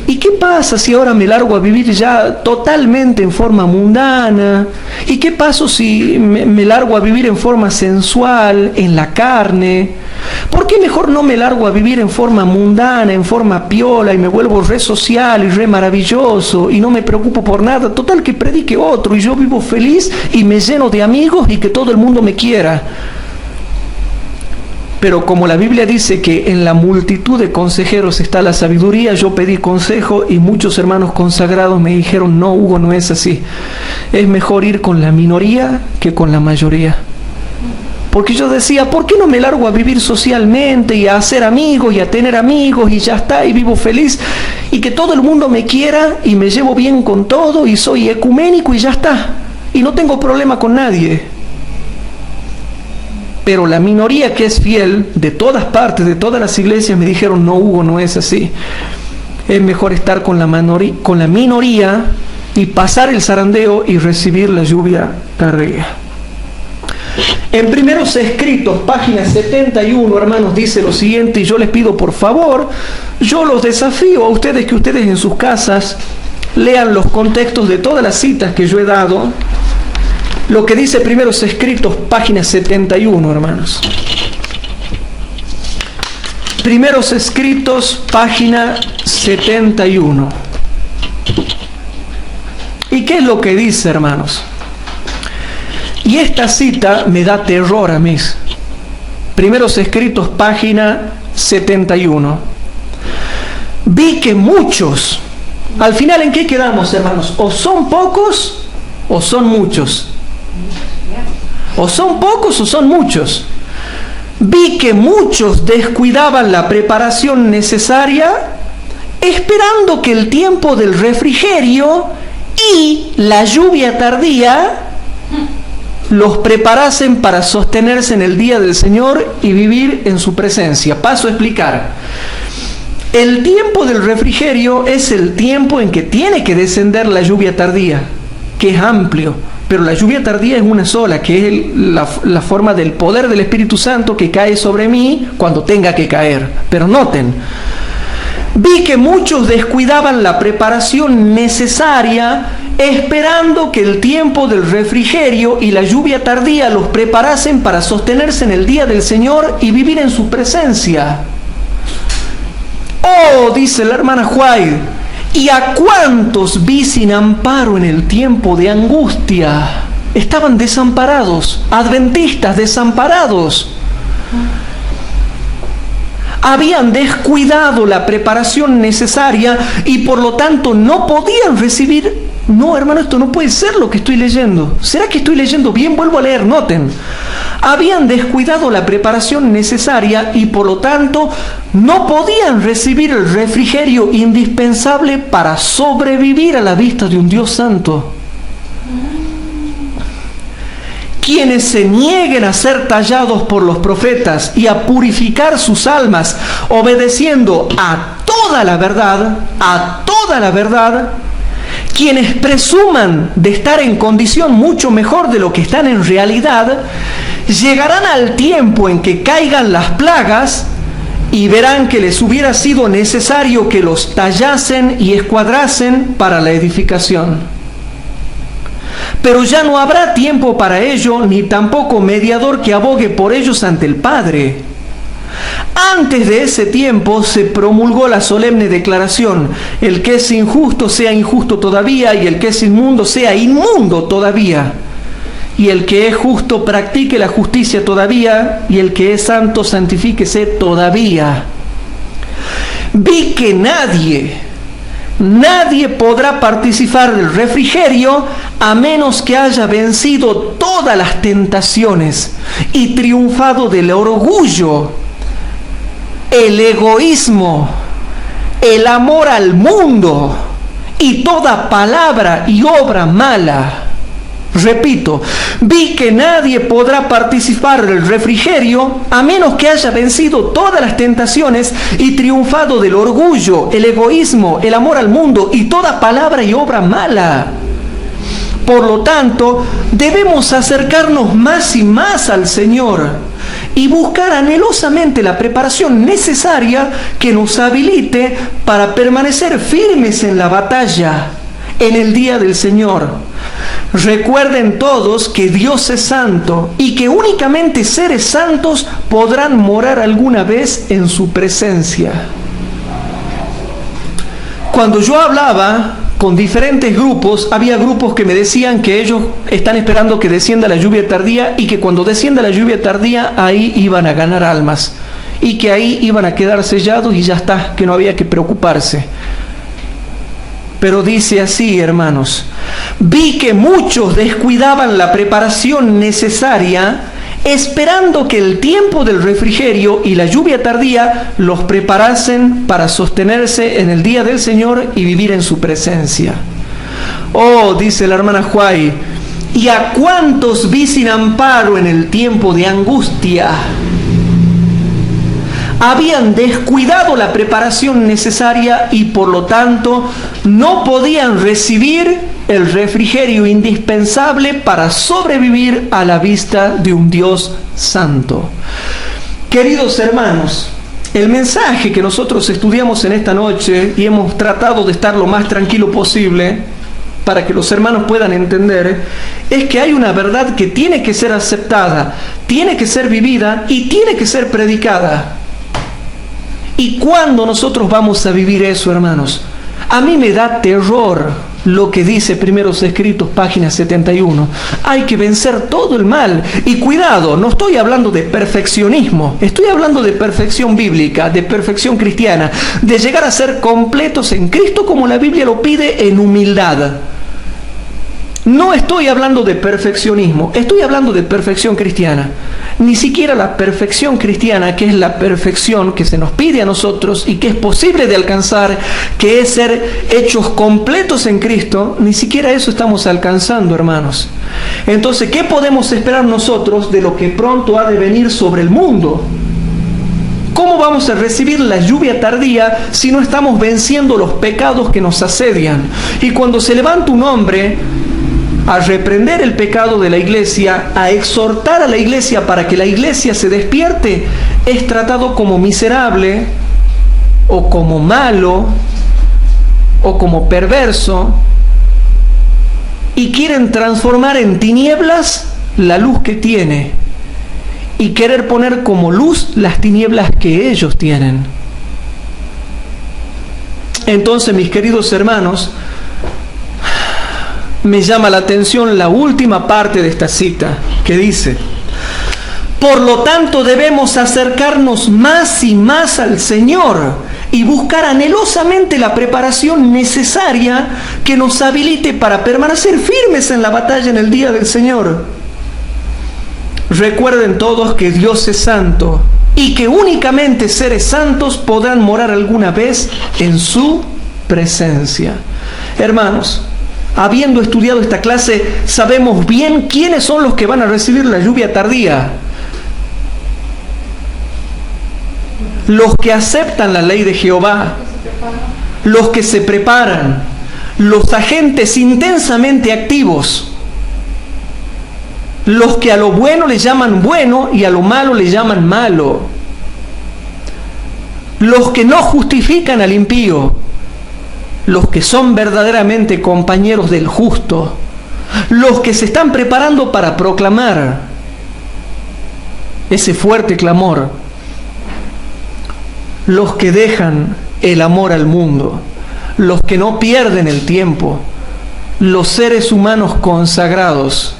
¿y qué pasa si ahora me largo a vivir ya totalmente en forma mundana? ¿Y qué pasa si me largo a vivir en forma sensual, en la carne? ¿Por qué mejor no me largo a vivir en forma mundana, en forma piola, y me vuelvo re social y re maravilloso y no me preocupo por nada? Total, que predique otro y yo vivo feliz y me lleno de amigos y que todo el mundo me quiera. Pero como la Biblia dice que en la multitud de consejeros está la sabiduría, yo pedí consejo y muchos hermanos consagrados me dijeron, no, Hugo, no es así. Es mejor ir con la minoría que con la mayoría. Porque yo decía, ¿por qué no me largo a vivir socialmente y a hacer amigos y a tener amigos y ya está, y vivo feliz y que todo el mundo me quiera y me llevo bien con todo y soy ecuménico y ya está? Y no tengo problema con nadie. Pero la minoría que es fiel, de todas partes, de todas las iglesias, me dijeron, no, Hugo, no es así. Es mejor estar con la minoría y pasar el zarandeo y recibir la lluvia tardía. En Primeros Escritos, página 71, hermanos, dice lo siguiente, y yo les pido por favor, yo los desafío a ustedes que ustedes en sus casas lean los contextos de todas las citas que yo he dado. Lo que dice Primeros Escritos, página 71, hermanos. Primeros Escritos, página 71. ¿Y qué es lo que dice, hermanos? Y esta cita me da terror a mí. Primeros Escritos, página 71. Vi que muchos, al final, ¿en qué quedamos, hermanos? O son pocos o son muchos. O son pocos o son muchos. Vi que muchos descuidaban la preparación necesaria, esperando que el tiempo del refrigerio y la lluvia tardía los preparasen para sostenerse en el día del Señor y vivir en su presencia. Paso a explicar. El tiempo del refrigerio es el tiempo en que tiene que descender la lluvia tardía, que es amplio. Pero la lluvia tardía es una sola, que es la forma del poder del Espíritu Santo que cae sobre mí cuando tenga que caer. Pero noten, vi que muchos descuidaban la preparación necesaria, esperando que el tiempo del refrigerio y la lluvia tardía los preparasen para sostenerse en el día del Señor y vivir en su presencia. Oh, dice la hermana White, ¿y a cuántos vi sin amparo en el tiempo de angustia? Estaban desamparados, adventistas desamparados. Habían descuidado la preparación necesaria y por lo tanto no podían recibir. No, hermano, esto no puede ser lo que estoy leyendo. ¿Será que estoy leyendo bien? Vuelvo a leer, noten. Habían descuidado la preparación necesaria y por lo tanto no podían recibir el refrigerio indispensable para sobrevivir a la vista de un Dios santo. Quienes se nieguen a ser tallados por los profetas y a purificar sus almas, obedeciendo a toda la verdad, quienes presuman de estar en condición mucho mejor de lo que están en realidad, llegarán al tiempo en que caigan las plagas y verán que les hubiera sido necesario que los tallasen y escuadrasen para la edificación. Pero ya no habrá tiempo para ello, ni tampoco mediador que abogue por ellos ante el Padre. Antes de ese tiempo se promulgó la solemne declaración: el que es injusto sea injusto todavía, y el que es inmundo sea inmundo todavía. Y el que es justo practique la justicia todavía, y el que es santo santifíquese todavía. Vi que nadie nadie podrá participar del refrigerio a menos que haya vencido todas las tentaciones y triunfado del orgullo, el egoísmo, el amor al mundo y toda palabra y obra mala. Repito, vi que nadie podrá participar del refrigerio a menos que haya vencido todas las tentaciones y triunfado del orgullo, el egoísmo, el amor al mundo y toda palabra y obra mala. Por lo tanto, debemos acercarnos más y más al Señor y buscar anhelosamente la preparación necesaria que nos habilite para permanecer firmes en la batalla en el día del Señor. Recuerden todos que Dios es santo y que únicamente seres santos podrán morar alguna vez en su presencia. Cuando yo hablaba con diferentes grupos, había grupos que me decían que ellos están esperando que descienda la lluvia tardía y que cuando descienda la lluvia tardía ahí iban a ganar almas y que ahí iban a quedar sellados y ya está, que no había que preocuparse. Pero dice así, hermanos, vi que muchos descuidaban la preparación necesaria, esperando que el tiempo del refrigerio y la lluvia tardía los preparasen para sostenerse en el día del Señor y vivir en su presencia. Oh, dice la hermana Huay, ¿y a cuántos vi sin amparo en el tiempo de angustia? Habían descuidado la preparación necesaria y por lo tanto no podían recibir el refrigerio indispensable para sobrevivir a la vista de un Dios santo. Queridos hermanos, el mensaje que nosotros estudiamos en esta noche y hemos tratado de estar lo más tranquilo posible para que los hermanos puedan entender, es que hay una verdad que tiene que ser aceptada, tiene que ser vivida y tiene que ser predicada. ¿Y cuándo nosotros vamos a vivir eso, hermanos? A mí me da terror lo que dice Primeros Escritos, página 71. Hay que vencer todo el mal. Y cuidado, no estoy hablando de perfeccionismo, estoy hablando de perfección bíblica, de perfección cristiana, de llegar a ser completos en Cristo como la Biblia lo pide, en humildad. No estoy hablando de perfeccionismo, estoy hablando de perfección cristiana. Ni siquiera la perfección cristiana, que es la perfección que se nos pide a nosotros y que es posible de alcanzar, que es ser hechos completos en Cristo, ni siquiera eso estamos alcanzando, hermanos. Entonces, ¿qué podemos esperar nosotros de lo que pronto ha de venir sobre el mundo? ¿Cómo vamos a recibir la lluvia tardía si no estamos venciendo los pecados que nos asedian? Y cuando se levanta un hombre a reprender el pecado de la iglesia, a exhortar a la iglesia para que la iglesia se despierte, es tratado como miserable, o como malo, o como perverso, y quieren transformar en tinieblas la luz que tiene, y querer poner como luz las tinieblas que ellos tienen. Entonces, mis queridos hermanos, me llama la atención la última parte de esta cita, que dice: por lo tanto debemos acercarnos más y más al Señor y buscar anhelosamente la preparación necesaria que nos habilite para permanecer firmes en la batalla en el día del Señor. Recuerden todos que Dios es santo y que únicamente seres santos podrán morar alguna vez en su presencia. Hermanos, habiendo estudiado esta clase, sabemos bien quiénes son los que van a recibir la lluvia tardía. Los que aceptan la ley de Jehová, los que se preparan, los agentes intensamente activos, los que a lo bueno le llaman bueno y a lo malo le llaman malo, los que no justifican al impío, los que son verdaderamente compañeros del justo, los que se están preparando para proclamar ese fuerte clamor, los que dejan el amor al mundo, los que no pierden el tiempo, los seres humanos consagrados,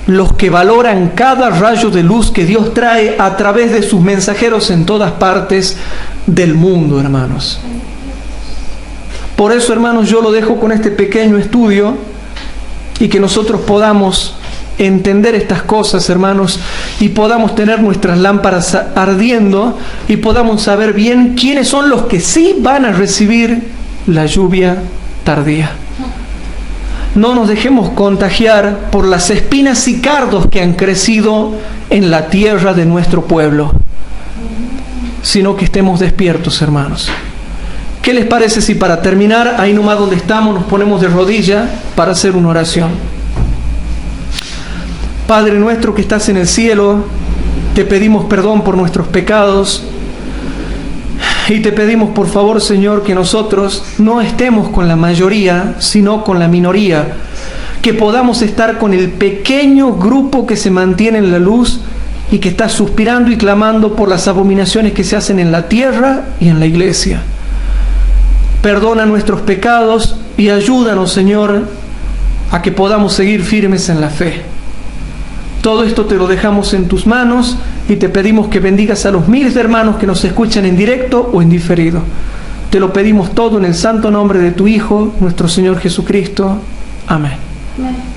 los que valoran cada rayo de luz que Dios trae a través de sus mensajeros en todas partes del mundo, hermanos. Por eso, hermanos, yo lo dejo con este pequeño estudio y que nosotros podamos entender estas cosas, hermanos, y podamos tener nuestras lámparas ardiendo y podamos saber bien quiénes son los que sí van a recibir la lluvia tardía. No nos dejemos contagiar por las espinas y cardos que han crecido en la tierra de nuestro pueblo, sino que estemos despiertos, hermanos. ¿Qué les parece si para terminar, ahí nomás donde estamos, nos ponemos de rodilla para hacer una oración? Padre nuestro que estás en el cielo, te pedimos perdón por nuestros pecados y te pedimos por favor, Señor, que nosotros no estemos con la mayoría, sino con la minoría, que podamos estar con el pequeño grupo que se mantiene en la luz y que está suspirando y clamando por las abominaciones que se hacen en la tierra y en la iglesia. Perdona nuestros pecados y ayúdanos, Señor, a que podamos seguir firmes en la fe. Todo esto te lo dejamos en tus manos y te pedimos que bendigas a los miles de hermanos que nos escuchan en directo o en diferido. Te lo pedimos todo en el santo nombre de tu Hijo, nuestro Señor Jesucristo. Amén. Amén.